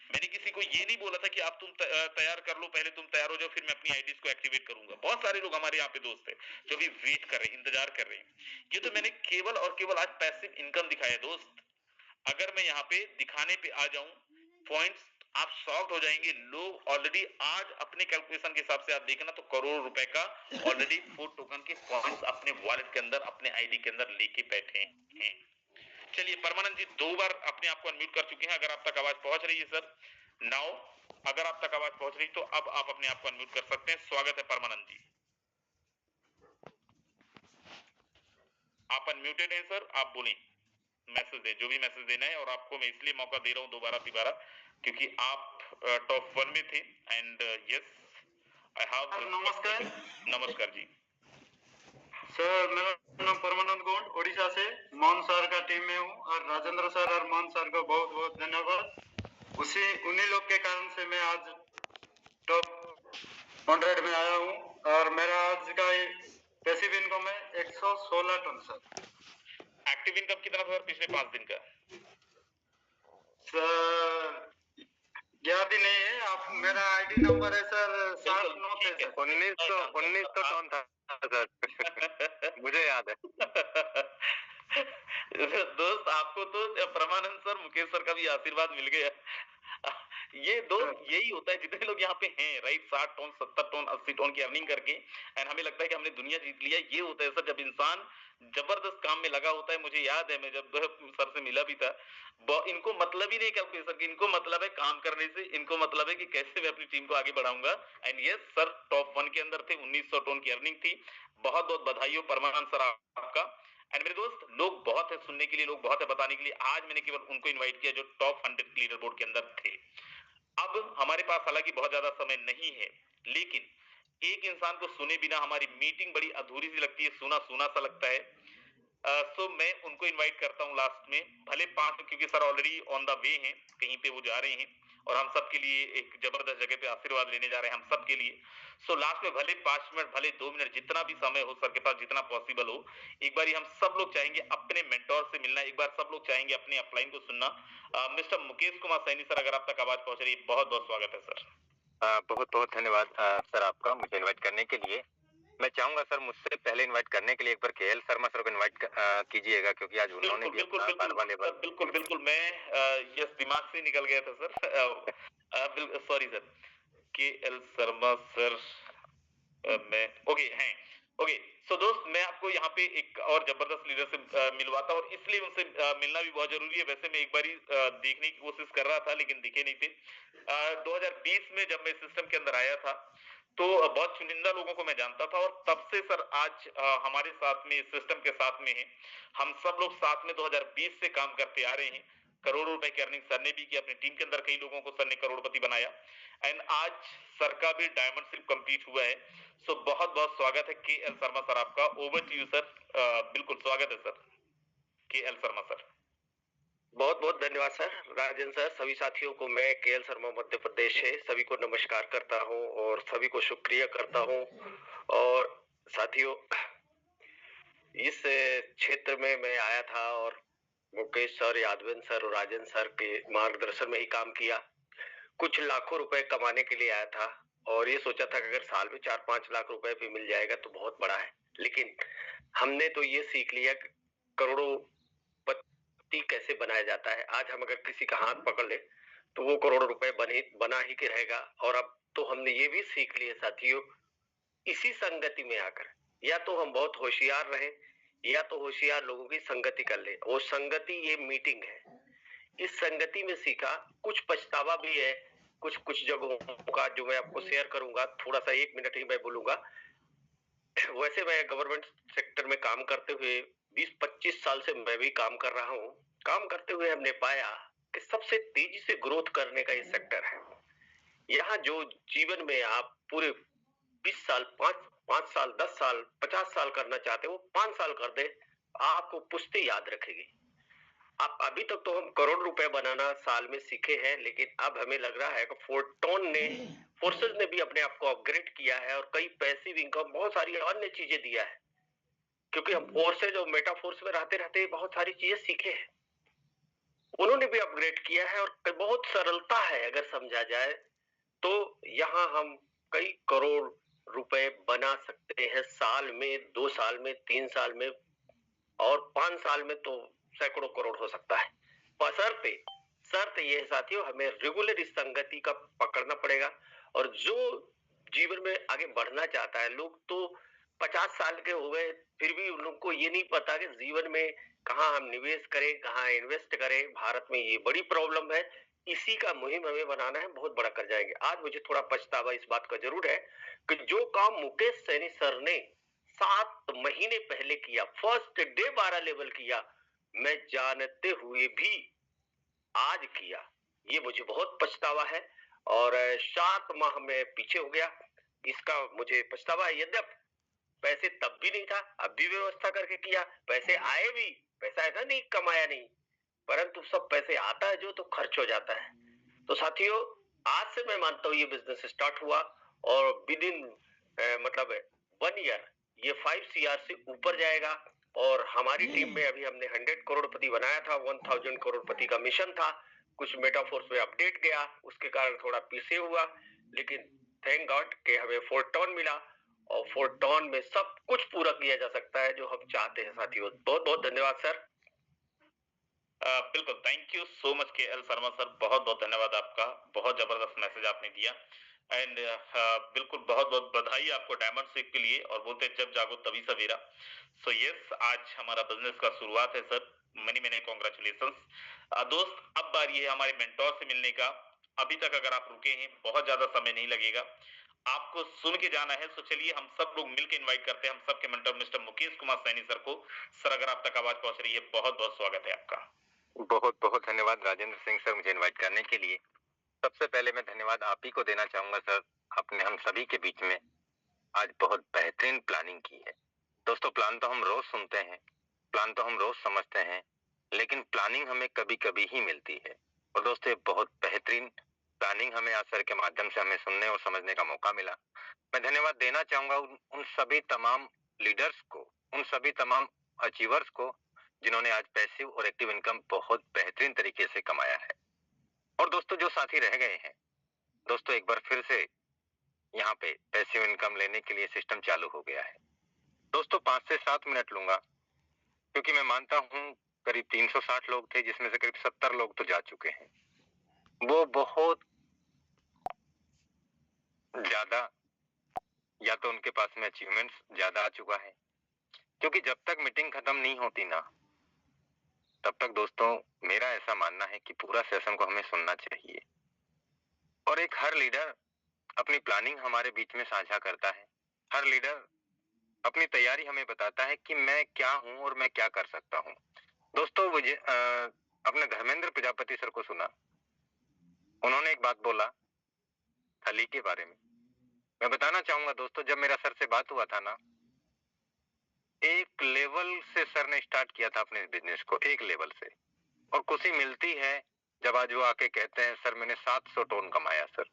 मैंने किसी को ये नहीं बोला था कि आप तुम तैयार कर लो, पहले तुम तैयार हो जाओ, फिर मैं अपनी आईडीज को एक्टिवेट करूंगा। बहुत सारे लोग हमारे यहाँ पे दोस्त है जो भी वेट कर रहे हैं, इंतजार कर रहे हैं। ये तो मैंने केवल और केवल आज पैसिव इनकम दिखाया दोस्त। अगर मैं यहाँ पे दिखाने पे आ जाऊं पॉइंट्स, आप शॉक्ड हो जाएंगे। लोग ऑलरेडी आज अपने कैलकुलेशन के हिसाब से आप देखना तो करोड़ रुपए का ऑलरेडी 4 टोकन के पॉइंट्स अपने वॉलेट के अंदर, अपने आईडी के अंदर लेके बैठे हैं। चलिए परमानंद जी 2 बार अपने आप को अनम्यूट कर चुके हैं। अगर आप तक आवाज पहुंच रही है सर, नाउ अगर आप तक आवाज पहुंच रही तो अब आप अपने आप को अनम्यूट कर सकते हैं। स्वागत है परमानंद जी, आप अनम्यूटेड हैं सर, आप बोलें, मैसेज दें, जो भी मैसेज देना है। और आपको मैं इसलिए मौका दे रहा हूं दोबारा तिबारा क्योंकि आप टॉप 1 में थे। And yes I have. नमस्कार। नमस्कार जी सर, मेरा नाम परमानंद गौंड, ओडिशा से मोहन सर का टीम में हूँ और राजेंद्र सर और मोहन सर को बहुत बहुत धन्यवाद। उन्हीं लोग के कारण से मैं आज टॉप 100 में आया हूँ और मेरा आज का पैसिव इनकम है 116 टन सर। एक्टिव इनकम कितना था सर पिछले 5 दिन का? सर याद ही नहीं है। आप, मेरा आईडी नंबर है सर 7-9 है सर। 1900 टन था सर मुझे याद है। दोस्त आपको तो परमानंद सर, मुकेश सर का भी आशीर्वाद मिल गया। ये दोस्त यही होता है जितने लोग यहाँ पे हैं, राइट, 60 टन 70 टन 80 टन की अर्निंग करके एंड हमें लगता है कि हमने दुनिया जीत लिया। ये होता है सर जब इंसान जबरदस्त काम में लगा होता है। मुझे याद है मैं जब सर से मिला भी था, इनको मतलब ही नहीं कैलकुलेशन की, इनको मतलब है काम करने से, इनको मतलब है कि कैसे मैं अपनी टीम को आगे बढ़ाऊंगा। एंड यस सर टॉप 1 के अंदर थे, 1900 टन की अर्निंग थी। बहुत बहुत बधाई हो परमानंद सर आपका। एंड मेरे दोस्त लोग बहुत है सुनने के लिए, लोग बहुत है बताने के लिए। आज मैंने केवल उनको इन्वाइट किया जो टॉप 100 लीडर बोर्ड के अंदर थे। अब हमारे पास हालांकि बहुत ज्यादा समय नहीं है, लेकिन एक इंसान को सुने बिना हमारी मीटिंग बड़ी अधूरी सी लगती है, सूना सूना सा लगता है। सो मैं उनको इनवाइट करता हूं लास्ट में, भले 5, क्योंकि sir already on the way हैं, कहीं पे वो जा रहे हैं और हम सब के लिए एक जबरदस्त जगह पे आशीर्वाद लेने जा रहे हैं हम सब के लिए। सो लास्ट में भले 5 मिनट, भले 2 मिनट, जितना भी समय हो सर के पास, जितना पॉसिबल हो, एक बार हम सब लोग चाहेंगे अपने मेंटोर से मिलना, एक बार सब लोग चाहेंगे अपने अपलाइन को सुनना। मिस्टर मुकेश कुमार सैनी सर, अगर आप तक आवाज पहुंच रही है, बहुत बहुत स्वागत है सर। बहुत बहुत धन्यवाद सर आपका मुझे इनवाइट करने के लिए। मैं चाहूंगा सर मुझसे पहले इनवाइट करने के लिए एक बार केएल शर्मा सर को इनवाइट कीजिएगा क्योंकि आज उन्होंने भी बिल्कुल मैं यस दिमाग से निकल गया था sir. Sorry sir, KL Sharma sir मैं ओके हैं। ओके सो दोस्त, मैं आपको यहाँ पे एक और जबरदस्त लीडर से मिलवाता हूँ और इसलिए उनसे मिलना भी बहुत जरूरी है। वैसे मैं एक बारी देखने की कोशिश कर रहा था लेकिन दिखे नहीं थे। 2020 में जब मैं सिस्टम के अंदर आया था तो बहुत चुनिंदा लोगों को मैं जानता था और तब से सर आज हमारे साथ में, सिस्टम के साथ में है। हम सब लोग साथ में 2020 से काम करते आ रहे हैं। करोड़ों रुपए की अर्निंग सर ने भी की, अपनी टीम के अंदर कई लोगों को सर ने करोड़पति बनाया एंड आज सर का भी डायमंड सिर्फ कंप्लीट हुआ है। सो बहुत बहुत स्वागत है केएल शर्मा सर आपका। Over to you sir. बिल्कुल स्वागत है सर केएल शर्मा सर। बहुत बहुत धन्यवाद सर, राजेंद्र सर। सभी साथियों को मैं केएल शर्मा मध्य प्रदेश से सभी को नमस्कार करता हूं और सभी को शुक्रिया करता हूं। और साथियों, इस क्षेत्र में मैं आया था और मुकेश सर, यादवेंद्र सर और राजेंद्र सर के मार्गदर्शन में ही काम किया। कुछ लाखों रुपए कमाने के लिए आया था और ये सोचा था कि अगर साल में 4-5 लाख रुपए भी मिल जाएगा तो बहुत बड़ा है। लेकिन हमने तो ये सीख लिया कि करोड़ों कैसे बनाया जाता है। आज हम अगर किसी का हाथ पकड़ ले तो वो करोड़ों रुपए बना ही के रहेगा। और अब तो हमने ये भी सीख लिया साथियों, इसी संगति में आकर या तो हम बहुत होशियार रहे या तो होशियार लोगों की संगति कर ले। वो संगति ये मीटिंग है। इस संगति में सीखा, कुछ पछतावा भी है कुछ जगहों का जो मैं आपको शेयर करूंगा। थोड़ा सा 1 मिनट ही मैं बोलूंगा। वैसे मैं गवर्नमेंट सेक्टर में काम करते हुए 20-25 साल से मैं भी काम कर रहा हूँ। काम करते हुए हमने पाया कि सबसे तेजी से ग्रोथ करने का ये सेक्टर है। यहाँ जो जीवन में आप पूरे 20 साल, 5 साल, 10 साल, 50 साल करना चाहते हो, वो 5 साल कर दे, आपको पुश्ते याद रखेगी। आप अभी तक तो हम करोड़ रुपए बनाना साल में सीखे हैं, लेकिन अब हमें लग रहा है कि फोर्सेस ने भी अपने आप को अपग्रेड किया है और कई पैसिव इनकम, बहुत सारी अन्य चीजें दिया है। क्योंकि हम फोर्सेज और मेटाफोर्स में रहते रहते बहुत सारी चीजें सीखे हैं। उन्होंने भी अपग्रेड किया है और बहुत सरलता है अगर समझा जाए तो यहाँ हम कई करोड़ रुपए बना सकते हैं साल में, 2 साल में, 3 साल में और 5 साल में तो सैकड़ों करोड़ हो सकता है। बशर्ते शर्त ये है साथियों, हमें रेगुलर इस संगति का पकड़ना पड़ेगा। और जो जीवन में आगे बढ़ना चाहता है, लोग तो 50 साल के हो गए फिर भी उन लोग को ये नहीं पता कि जीवन में कहाँ हम निवेश करें, कहाँ इन्वेस्ट करें। भारत में ये बड़ी प्रॉब्लम है, इसी का मुहिम हमें बनाना है, बहुत बड़ा कर जाएंगे। आज मुझे थोड़ा पछतावा इस बात का जरूर है कि जो काम मुकेश सैनी सर ने 7 महीने पहले किया, फर्स्ट डे 12 लेवल किया, मैं जानते हुए भी आज किया, ये मुझे बहुत पछतावा है। और 7 माह में पीछे हो गया, इसका मुझे पछतावा है। यद्यपि पैसे तब भी नहीं था, अब भी व्यवस्था करके किया, पैसे आए भी, पैसा ऐसा नहीं कमाया नहीं, परंतु सब पैसे आता है जो तो खर्च हो जाता है। तो साथियों, आज से मैं मानता हूँ ये बिजनेस स्टार्ट हुआ और विद इन मतलब 1 ईयर ये 5 CR से ऊपर जाएगा। और हमारी टीम में अभी हमने 100 करोड़पति बनाया था, 1000 करोड़पति का मिशन था। कुछ मेटाफोर्स में अपडेट गया, उसके कारण थोड़ा पीछे हुआ, लेकिन थैंक गॉड कि हमें फोर्टॉन मिला और फोर्टॉन में सब कुछ पूरा किया जा सकता है जो हम चाहते हैं। साथियों, बहुत बहुत धन्यवाद सर। बिल्कुल, thank you so much KL Sharma sir, बहुत बहुत धन्यवाद आपका, बहुत जबरदस्त मैसेज आपने दिया। एंड बिल्कुल बहुत बहुत बधाई आपको डायमंड सीख के लिए। और बोलते जब जागो तभी सवेरा। सो यस, आज हमारा बिजनेस का शुरुआत है सर, मनी मैनी कॉन्ग्रेचुलेशंस। दोस्त, अब बारी है हमारे मेंटोर से मिलने का। अभी तक अगर आप रुके हैं, बहुत ज्यादा समय नहीं लगेगा, आपको सुन के जाना है। तो चलिए हम सब लोग मिलकर इनवाइट करते हैं हम सबके mentor mister Mukesh Kumar Saini sir को। सर, अगर आप तक आवाज पहुंच रही है, बहुत बहुत स्वागत है आपका। बहुत बहुत धन्यवाद राजेंद्र सिंह सर, मुझे इनवाइट करने के लिए। सबसे पहले मैं धन्यवाद आप ही को देना चाहूंगा सर, आपने हम सभी के बीच में आज बहुत बेहतरीन प्लानिंग की है। दोस्तों, प्लान तो हम रोज सुनते हैं, प्लान तो हम रोज समझते हैं, लेकिन प्लानिंग हमें कभी कभी ही मिलती है। और दोस्तों, ये बहुत बेहतरीन प्लानिंग हमें आज सर के माध्यम से हमें सुनने और समझने का मौका मिला। मैं धन्यवाद देना चाहूंगा उन सभी तमाम लीडर्स को, उन सभी तमाम अचीवर्स को जिन्होंने आज पैसिव और एक्टिव इनकम बहुत बेहतरीन तरीके से कमाया है। और दोस्तों, जो साथी रह गए हैं, दोस्तों एक बार फिर से यहाँ पे पैसिव इनकम लेने के लिए सिस्टम चालू हो गया है। दोस्तों 5 से 7 मिनट लूंगा, क्योंकि मैं मानता हूँ करीब 360 लोग थे, जिसमें से करीब 70 लोग तो जा चुके हैं। वो बहुत ज्यादा, या तो उनके पास में अचीवमेंट्स ज्यादा आ चुका है, क्योंकि जब तक मीटिंग खत्म नहीं होती ना, तब तक दोस्तों मेरा ऐसा मानना है कि पूरा सेशन को हमें सुनना चाहिए। और एक हर लीडर अपनी प्लानिंग हमारे बीच में साझा करता है, हर लीडर अपनी तैयारी हमें बताता है कि मैं क्या हूं और मैं क्या कर सकता हूं। दोस्तों, मुझे अपने धर्मेंद्र प्रजापति सर को सुना, उन्होंने एक बात बोला थली के बारे में। मैं बताना चाहूंगा दोस्तों, जब मेरा सर से बात हुआ था ना, एक लेवल से सर ने स्टार्ट किया था अपने बिजनेस को, एक लेवल से। और खुशी मिलती है जब आज वो आके कहते हैं सर मैंने 700 टन कमाया सर,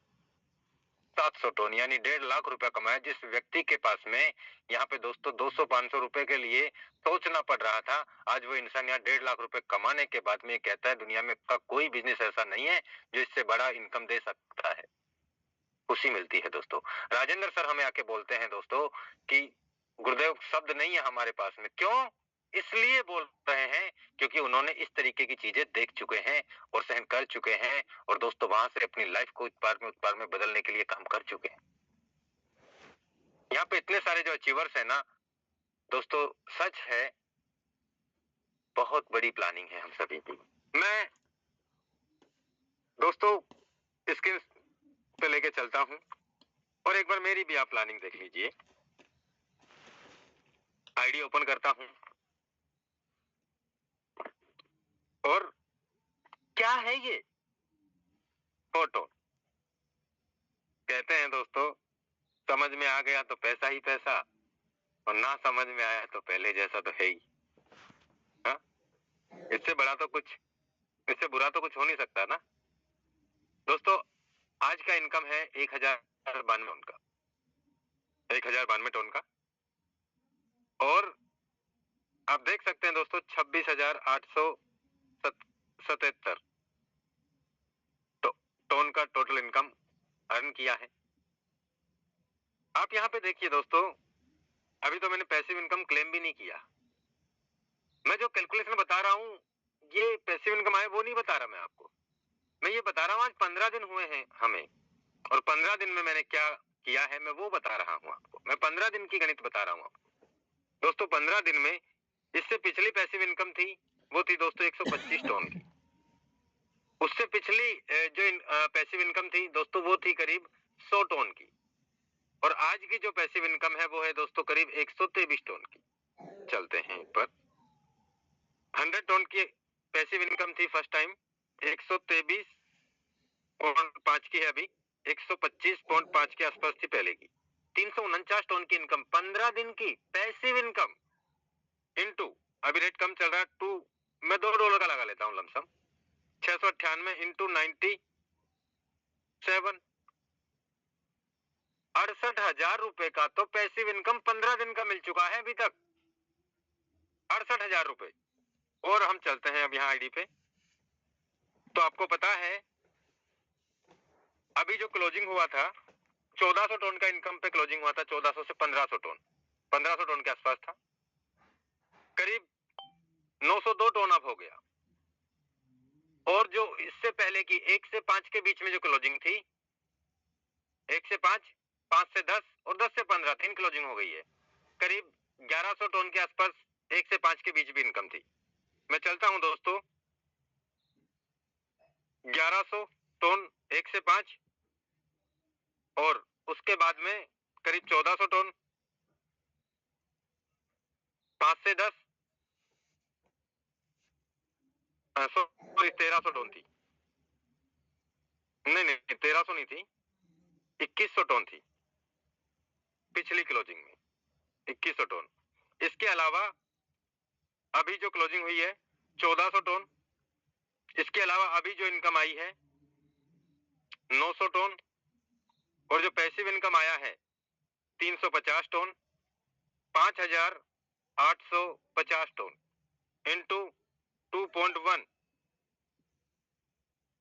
700 टन यानी 1.5 लाख रुपया कमाया। जिस व्यक्ति के पास में यहाँ पे दोस्तों 200-500 रुपए के लिए सोचना पड़ रहा था, आज वो इंसान यहाँ 1.5 लाख रुपए कमाने के बाद में कहता है दुनिया में का कोई बिजनेस ऐसा नहीं है जो इससे बड़ा इनकम दे सकता है। खुशी मिलती है दोस्तों। राजेंद्र सर हमें आके बोलते हैं दोस्तों कि गुरुदेव शब्द नहीं है हमारे पास में। क्यों? इसलिए बोल रहे हैं क्योंकि उन्होंने इस तरीके की चीजें देख चुके हैं और सहन कर चुके हैं, और दोस्तों वहां से अपनी लाइफ को उत्पाद में बदलने के लिए काम कर चुके हैं। यहाँ पे इतने सारे जो अचीवर्स है ना दोस्तों, सच है बहुत बड़ी प्लानिंग है हम सभी की। मैं दोस्तों स्क्रीन पे लेके चलता हूं और एक बार मेरी भी आप प्लानिंग देख लीजिए। आईडी ओपन करता हूं और क्या है ये फोटो। कहते हैं दोस्तों, समझ में आ गया तो पैसा ही पैसा, और ना समझ में आया तो पहले जैसा तो है ही। हाँ, इससे बड़ा तो कुछ, इससे बुरा तो कुछ हो नहीं सकता ना दोस्तों। आज का इनकम है 1092 टन का, 1092 टन का। और आप देख सकते हैं दोस्तों 77 टोन का टोटल इनकम अर्न किया है। आप यहाँ पे देखिए दोस्तों, अभी तो मैंने पैसिव इनकम क्लेम भी नहीं किया। मैं जो कैलकुलेशन बता रहा हूँ ये पैसिव इनकम आए वो नहीं बता रहा मैं आपको। मैं ये बता रहा हूँ आज 15 दिन हुए हैं हमें, और 15 दिन में मैंने क्या किया है मैं वो बता रहा हूँ आपको। मैं 15 दिन की गणित बता रहा हूँ आपको दोस्तों। 15 दिन में इससे पिछली पैसिव इनकम थी वो थी दोस्तों 125 टन की। उससे पिछली जो पैसिव इनकम थी दोस्तों वो थी करीब 100 टन की। और आज की जो पैसिव इनकम है वो है दोस्तों करीब 123 टन की। चलते हैं पर 100 टन की पैसिव इनकम थी फर्स्ट टाइम, 123.5 की है अभी, 125.5 के आसपास थी पहले की। 349 टन की इनकम 15 दिन की पैसिव इनकम इनटू, अभी रेट कम चल रहा है, मैं $2 का लगा लेता हूँ लमसम, 698 इंटू 97, 68,000 रुपए का तो पैसिव इनकम 15 दिन का मिल चुका है अभी तक, 68,000 रुपए। और हम चलते हैं अब यहाँ आईडी पे, तो आपको पता है अभी जो क्लोजिंग हुआ था 1400 टन का इनकम पे क्लोजिंग हुआ था, 1400 से 1500 टन, 1500 टन के आसपास था, करीब 902 टन अब हो गया। और जो इससे पहले की 1 से 5 के बीच में जो क्लोजिंग थी, 1 से 5, 5 से 10 और 10 से 15, 3 क्लोजिंग हो गई है, करीब 1100 टन के आसपास 1 से 5 के बीच भी इनकम थी। मैं चलता हूं दोस्तों, 1100 टन 1 से 5 और उसके बाद में करीब 1400 टन, 5 से 10, सॉरी 1300 टन थी, नहीं 1300 नहीं थी, 2100 टन थी पिछली क्लोजिंग में, 2100 टन। इसके अलावा अभी जो क्लोजिंग हुई है 1400 टन, इसके अलावा अभी जो इनकम आई है 900 टन, और जो पैसिव इनकम आया है 350 ton, 5,850 ton into 2.1,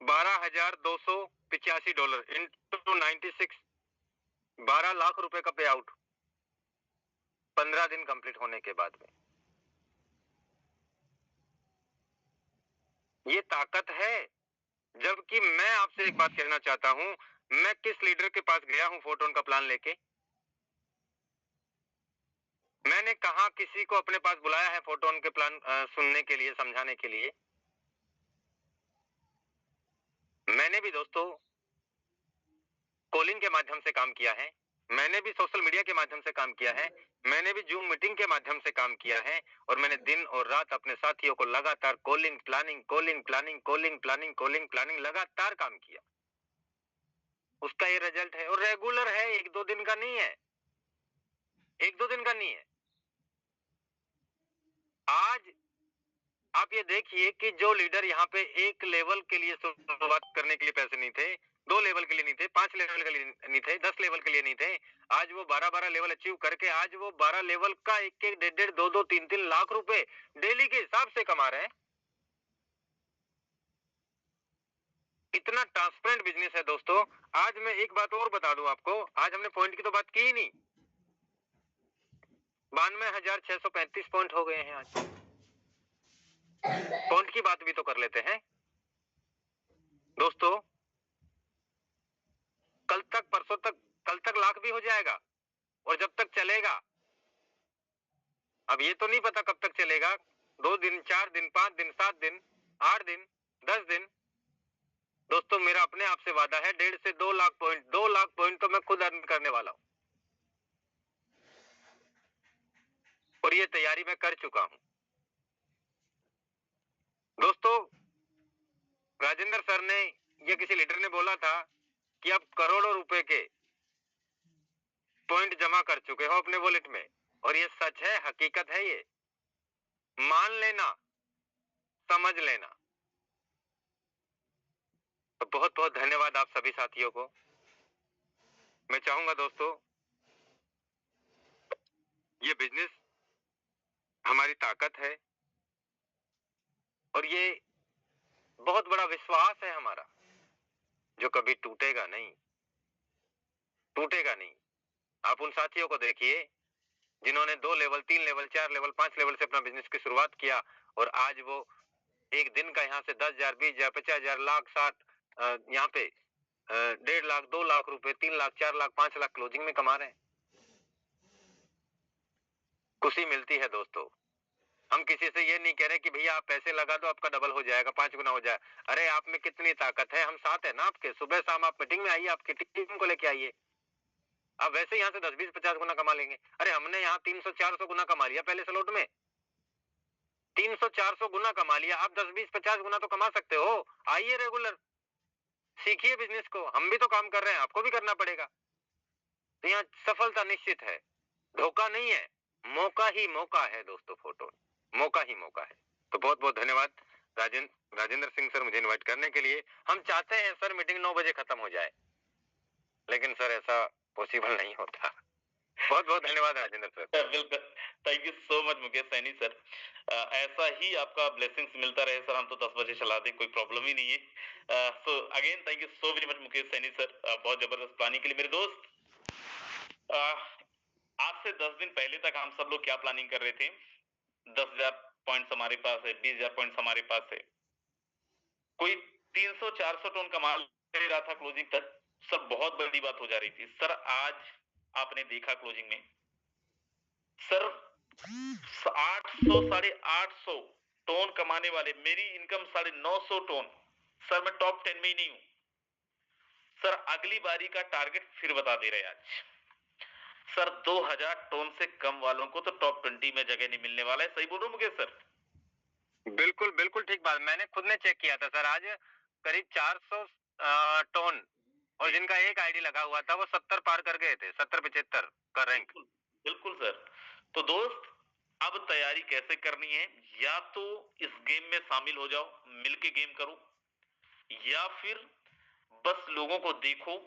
$12,285 into 96, 12 lakh रुपए का पे आउट 15 दिन कंप्लीट होने के बाद में। ये ताकत है। जबकि मैं आपसे एक बात कहना चाहता हूं, मैं किस लीडर के पास गया हूं फोटोन का प्लान लेके, मैंने कहा किसी को अपने पास बुलाया है फोटोन के प्लान सुनने के लिए, समझाने के लिए। मैंने भी दोस्तों कॉलिंग के माध्यम से काम किया है, मैंने भी सोशल मीडिया के माध्यम से काम किया है, मैंने भी जूम मीटिंग के माध्यम से काम किया है, और मैंने दिन और रात अपने साथियों को लगातार calling planning, calling planning, calling planning, calling planning लगातार काम किया। उसका ये रिजल्ट है, और रेगुलर है, 1-2 दिन का नहीं है, 1-2 दिन का नहीं है। आज आप ये देखिए कि जो लीडर यहाँ पे एक लेवल के लिए शुरुआत करने के लिए पैसे नहीं थे, 2 लेवल के लिए नहीं थे, 5 लेवल के लिए नहीं थे, 10 लेवल के लिए नहीं थे, आज वो 12-12 लेवल अचीव करके आज वो 12 लेवल का 1-1, 1.5, 2-2, 3-3 लाख रुपए डेली के हिसाब से कमा रहे हैं। इतना ट्रांसपेरेंट बिजनेस है दोस्तों। आज मैं एक बात और बता दूं आपको, आज हमने पॉइंट की तो बात की ही नहीं, 92,635 पॉइंट हो गए हैं आज। पॉइंट की बात भी तो कर लेते हैं दोस्तों। कल तक, परसों तक, कल तक लाख भी हो जाएगा, और जब तक चलेगा, अब ये तो नहीं पता कब तक चलेगा, 2 दिन, 4 दिन, 5 दिन, 7 दिन, 8 दिन, 10 दिन। दोस्तों मेरा अपने आप से वादा है 1.5 से 2 लाख पॉइंट, 2 लाख पॉइंट तो मैं खुद अर्न करने वाला हूं, और ये तैयारी मैं कर चुका हूं दोस्तों। राजेंद्र सर ने या किसी लीडर ने बोला था कि आप करोड़ों रुपए के पॉइंट जमा कर चुके हो अपने वॉलेट में, और ये सच है, हकीकत है, ये मान लेना, समझ लेना। तो बहुत बहुत धन्यवाद आप सभी साथियों को। मैं चाहूंगा दोस्तों, ये बिजनेस हमारी ताकत है, और ये बहुत बड़ा विश्वास है हमारा, जो कभी टूटेगा नहीं, टूटेगा नहीं। आप उन साथियों को देखिए जिन्होंने 2 लेवल, 3 लेवल, 4 लेवल, 5 लेवल से अपना बिजनेस की शुरुआत किया और आज वो एक दिन का यहाँ से 10,000, 20,000, 50,000, लाख, 60 यहाँ पे 1.5 लाख, 2 लाख रुपए, 3 लाख, 4 लाख, 5 लाख क्लोजिंग में कमा रहे हैं। खुशी मिलती है दोस्तों। हम किसी से ये नहीं कह रहे कि भैया आप पैसे लगा दो आपका डबल हो जाएगा, 5 गुना हो जाए। अरे आप में कितनी ताकत है, हम साथ है ना आपके। सुबह शाम आप मीटिंग में आइए, आपकी टीम को लेके आइए। आप वैसे यहाँ से 10, 20, 50 गुना कमा लेंगे। अरे हमने यहाँ 300, 400 गुना कमा लिया पहले स्लॉट में। 300, 400 गुना कमा लिया। आप 10, 20, 50 गुना तो कमा सकते हो। आइए रेगुलर, सीखिए बिजनेस को। हम भी तो काम कर रहे हैं, आपको भी करना पड़ेगा। तो यहाँ सफलता निश्चित है, धोखा नहीं है, मौका ही मौका है दोस्तों। फोटो मौका ही मौका है। तो बहुत बहुत धन्यवाद राजेंद्र सिंह सर मुझे इनवाइट करने के लिए। हम चाहते हैं सर मीटिंग 9 बजे खत्म हो जाए, लेकिन सर ऐसा पॉसिबल नहीं होता। बहुत बहुत धन्यवाद राजेंद्र सर। बिल्कुल, thank you so much Mukesh Saini sir. ऐसा ही आपका ब्लेसिंग्स मिलता रहे सर। हम तो 10 बजे चला दें, कोई प्रॉब्लम ही नहीं है। So again thank you so very much Mukesh Saini sir, बहुत जबरदस्त प्लानिंग के लिए। मेरे दोस्त, आज से 10 दिन पहले तक हम सब लोग क्या प्लानिंग कर रहे थे? 10,000 पॉइंट्स हमारे पास है, 20,000 पॉइंट्स हमारे पास है, कोई 300, 400 टन कमा ले रहा था क्लोजिंग तक। सब बहुत बड़ी बात हो जा रही थी। सर आज आपने देखा क्लोजिंग में सर 800, 850 टन कमाने वाले, मेरी इनकम 950 टन। सर मैं टॉप 10 में ही नहीं हूं सर। अगली बारी का टारगेट फिर बता दे रहे आज सर। 2000 टन से कम वालों को तो टॉप 20 में जगह नहीं मिलने वाला है। सही बोल रहा हूं मुकेश सर? बिल्कुल बिल्कुल ठीक बात। मैंने खुद ने चेक किया था सर, आज करीब 400 टन, और जिनका एक आईडी लगा हुआ था वो 70 पार कर गए थे, 70-75 का रैंक। बिल्कुल सर। तो दोस्त, अब तैयारी कैसे करनी है? या तो इस गेम में शामिल हो जाओ, मिलके गेम करो, या फिर बस लोगों को देखो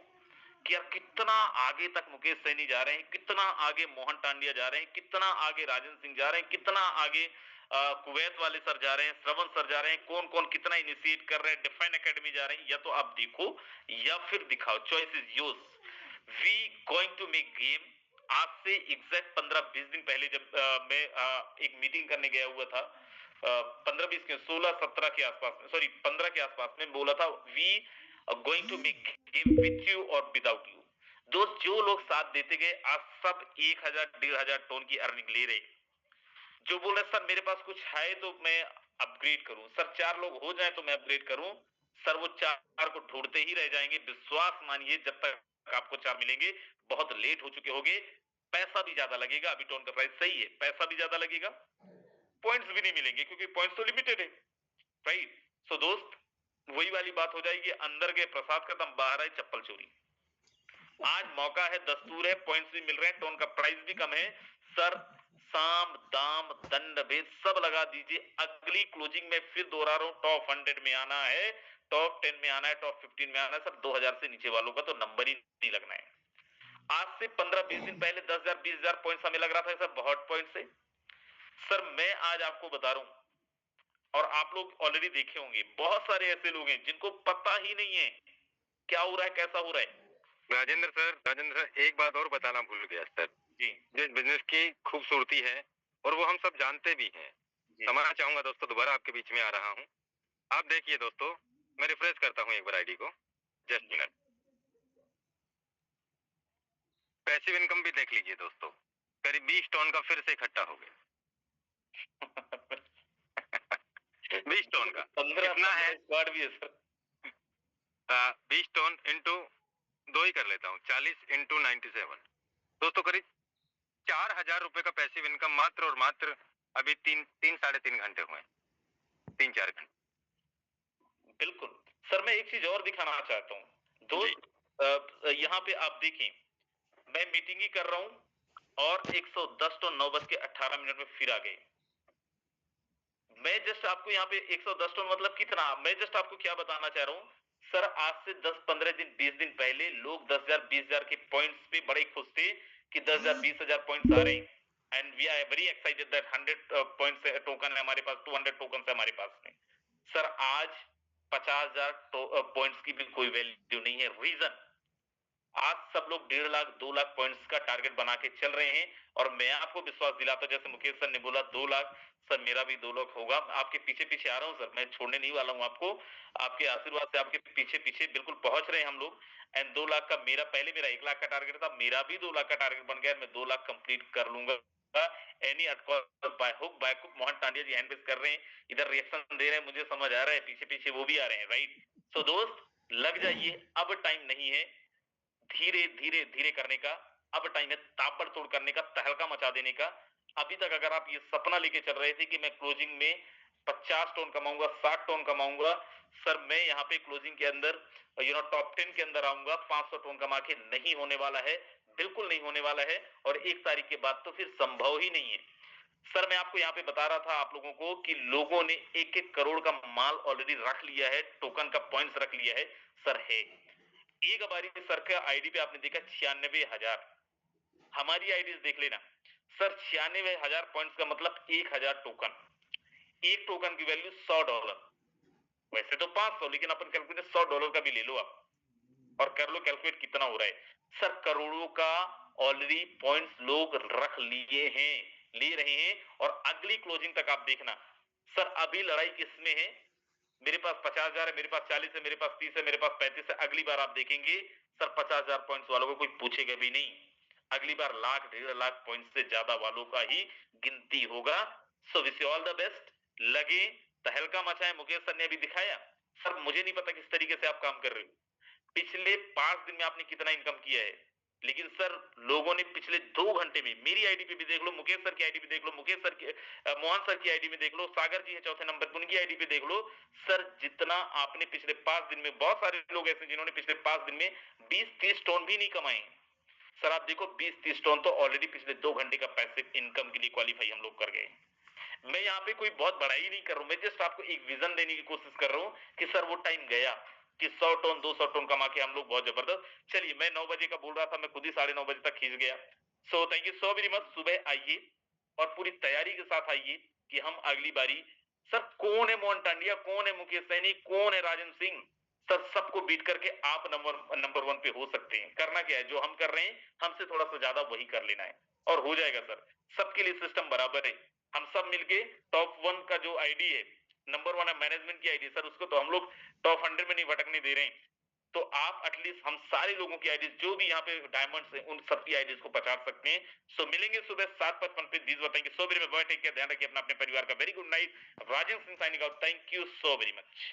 कि यार कितना आगे तक मुकेश सैनी जा रहे हैं, कितना आगे मोहन टांडिया जा रहे हैं, कितना आगे राजन सिंह जा रहे हैं, कितना आगे कुवैत वाले सर जा रहे हैं, श्रवण सर जा रहे हैं, कौन कौन कितना इनिशिएट कर रहे हैं, डिफाइन एकेडमी जा रहे हैं। या तो आप देखो या फिर दिखाओ, choice is yours. We going to make game. आज से एग्जैक्ट 15-20 दिन पहले जब मैं एक मीटिंग करने गया हुआ था, 15-20 के 16-17 के आसपास में, सॉरी 15 के आसपास में बोला था, we going to make game with you और विदाउट यू। दोस्त, जो लोग साथ देते गए आज सब 1,000-1,500 टन की अर्निंग ले रहे। जो बोल रहे सर मेरे पास कुछ है तो मैं अपग्रेड करूं, सर 4 लोग हो जाए तो मैं अपग्रेड करूं, सर वो 4 को ढूंढते ही रह जाएंगे। विश्वास मानिए, जब तक आपको 4 मिलेंगे बहुत लेट हो चुके होंगे। पैसा भी ज्यादा लगेगा, अभी टोन का प्राइस सही है, पैसा भी ज्यादा लगेगा, पॉइंट्स भी नहीं मिलेंगे क्योंकि पॉइंट्स तो लिमिटेड है, राइट? सो दोस्त, वही वाली बात हो जाएगी, अंदर के प्रसाद खत्म, बाहर आए चप्पल चोरी। आज मौका है, दस्तूर है, पॉइंट्स भी मिल रहे हैं, टोन का प्राइस भी कम है। सर साम दाम दंड भेद सब लगा दीजिए। अगली क्लोजिंग में फिर दोहरा रहा हूं, टॉप 100 में आना है, टॉप 10 में आना है, टॉप 15 में आना है। सर 2000 से नीचे वालों का तो नंबर ही नहीं लगना है। आज से 15-20 दिन पहले 10,000, 20,000 पॉइंट्स हमें लग रहा था सर बहुत पॉइंट्स है। सर मैं आज आपको बता रहा हूं, और आप लोग ऑलरेडी देखे होंगे, बहुत सारे ऐसे लोग हैं जिनको पता ही नहीं है क्या हो रहा है, कैसा हो रहा है। राजेंद्र सर, एक बात और बताना भूल गया सर जी, जिस बिजनेस की खूबसूरती है और वो हम सब जानते भी हैं। समझना चाहूंगा दोस्तों, दोबारा आपके बीच में आ रहा हूँ। आप देखिए दोस्तों, मैं रिफ्रेश करता हूँ एक बार आईडी को, जस्ट मिनट। पैसिव इनकम भी देख लीजिए दोस्तों, करीब 20 टन का फिर से इकट्ठा हो गया। 20 टन का 15 कितना है? स्क्वाड भी है सर। 20 टन इंटू 2 ही कर लेता हूँ, 40 इंटू 97 दोस्तों, करीब 4,000 रुपए का पैसिव इनकम मात्र और मात्र अभी 3-3.5 घंटे हुए, 3-4 घंटे। बिल्कुल सर, मैं एक चीज और दिखाना चाहता हूँ दोस्त। यहाँ पे आप देखें, मैं मीटिंग ही कर रहा हूँ और 110 टन 9:18 में फिर आ गए। मैं जस्ट आपको यहाँ पे 110 टन मतलब कितना, मैं जस्ट आपको क्या बताना चाह रहा हूँ सर। आज से 10-15 दिन 20 दिन पहले लोग 10,000 20,000 के पॉइंट्स पे बड़े खुश थे कि 10,000 20,000 पॉइंट्स आ रहे हैं, and we are very excited that 100 points token है हमारे पास, 200 टोकन है हमारे पास में। सर आज 50,000 पॉइंट्स की भी कोई वैल्यू नहीं है। रीजन, आज सब लोग 1.5 लाख 2 लाख पॉइंट्स का टारगेट बना के चल रहे हैं और मैं आपको विश्वास दिलाता हूं, जैसे मुकेश सर ने बोला 2 लाख, सर मेरा भी 2 लाख होगा। आपके पीछे पीछे आ रहा हूं सर, मैं छोड़ने नहीं वाला हूं आपको। आपके आशीर्वाद से आपके पीछे पीछे बिल्कुल पहुंच रहे हैं हम लोग। एंड 2 लाख का मेरा, पहले मेरा 1 लाख का टारगेट था, मेरा भी 2 लाख का टारगेट बन गया। मैं 2 लाख कंप्लीट कर लूंगा। Any by hook by crook. Mohan Tandia ji hand raise कर रहे हैं, इधर रिएक्शन दे रहे हैं, मुझे समझ आ रहा है, पीछे पीछे वो भी आ रहे हैं, राइट। सो दोस्त लग जाइए, अब टाइम नहीं है धीरे धीरे धीरे करने का, अब टाइम है ताबड़तोड़ करने का, तहलका मचा देने का। अभी तक अगर आप ये सपना लेके चल रहे थे कि मैं क्लोजिंग में 50 टोन कमाऊंगा, 60 टोन कमाऊंगा, सर मैं यहाँ पे क्लोजिंग के अंदर टॉप 10 के अंदर आऊंगा, 500 टोन कमा के, नहीं होने वाला है, बिल्कुल नहीं होने वाला है। और 1 तारीख के बाद तो फिर संभव ही नहीं है। सर मैं आपको यहाँ पे बता रहा था आप लोगों को कि लोगों ने 1-1 करोड़ का माल ऑलरेडी रख लिया है, टोकन का पॉइंट्स रख लिया है। सर है एक बारी सर का आईडी पे आपने देखा 96,000, हमारी आईडीज देख लेना सर, 96,000 पॉइंट्स का मतलब 1,000 टोकन, एक टोकन की वैल्यू $100, वैसे तो 500, लेकिन अपन कैलकुलेट $100 का भी ले लो आप और कर लो कैलकुलेट कितना हो रहा है। सर करोड़ों का ऑलरेडी पॉइंट्स लोग रख लिए हैं, ले रहे हैं, और अगली क्लोजिंग तक आप देखना। सर अभी लड़ाई किसमें है? मेरे पास 50,000 है, मेरे पास 40 है, मेरे पास 30 है, मेरे पास 35 है। अगली बार आप देखेंगे सर 50,000 पॉइंट्स वालों को कोई पूछेगा भी नहीं, अगली बार लाख 1.5 लाख पॉइंट से ज्यादा वालों का ही गिनती होगा। So wish you all the best, लगे तहलका मचाएं। मुकेश सर ने अभी दिखाया, सर मुझे नहीं पता किस तरीके से आप काम कर रहे हो, पिछले 5 दिन में आपने कितना इनकम किया है, लेकिन सर लोगों ने पिछले 2 घंटे में, मेरी आईडी पे भी देख लो, मुकेश सर की आईडी पे देख लो, मुकेश सर की मोहन सर की आईडी में देख लो, सागर जी है चौथे नंबर पर, उनकी आईडी पे देख लो। सर जितना आपने पिछले 5 दिन में, बहुत सारे लोग ऐसे जिन्होंने पिछले 5 दिन में 20-30 टोन भी नहीं कमाए। सर आप देखो 20-30 टोन तो ऑलरेडी पिछले 2 घंटे का पैसिव इनकम के लिए क्वालिफाई हम लोग कर गए। मैं यहाँ पे कोई बहुत बड़ाई नहीं कर रहा हूँ, मैं जस्ट आपको एक विजन देने की कोशिश कर रहा हूँ कि सर वो टाइम गया कि 100 टोन 200 टोन कमा के हम लोग बहुत जबरदस्त। चलिए मैं 9 बजे का बोल रहा था, मैं खुद ही 9:30 बजे तक खींच गया। So thank you so very much. सुबह आइए और पूरी तैयारी के साथ आइए कि हम अगली बारी, सर कौन है मोहन टांडिया, कौन है मुकेश सैनी, कौन है राजेंद्र सिंह, सर सबको बीट करके आप नंबर 1 पे हो सकते हैं। करना क्या है, जो हम कर रहे हैं हमसे थोड़ा सा ज्यादा वही कर लेना है और हो जाएगा सर। सबके लिए सिस्टम बराबर है, हम सब मिलके टॉप 1 का जो आईडी है, नंबर 1 है मैनेजमेंट की आईडी, सर उसको तो हम लोग टॉप 100 में नहीं भटकने दे रहे हैं। तो आप एटलीस्ट हम सारे लोगों की आईडीज, जो भी यहाँ पे डायमंड्स हैं, उन सबकी आईडीज को पछाड़ सकते हैं। सो मिलेंगे सुबह 7:55 पे, दीज बताएंगे। So very much, take care, ध्यान रखिए अपना, अपने परिवार का। Very good night, Rajendra Singh signing out, thank you so very much.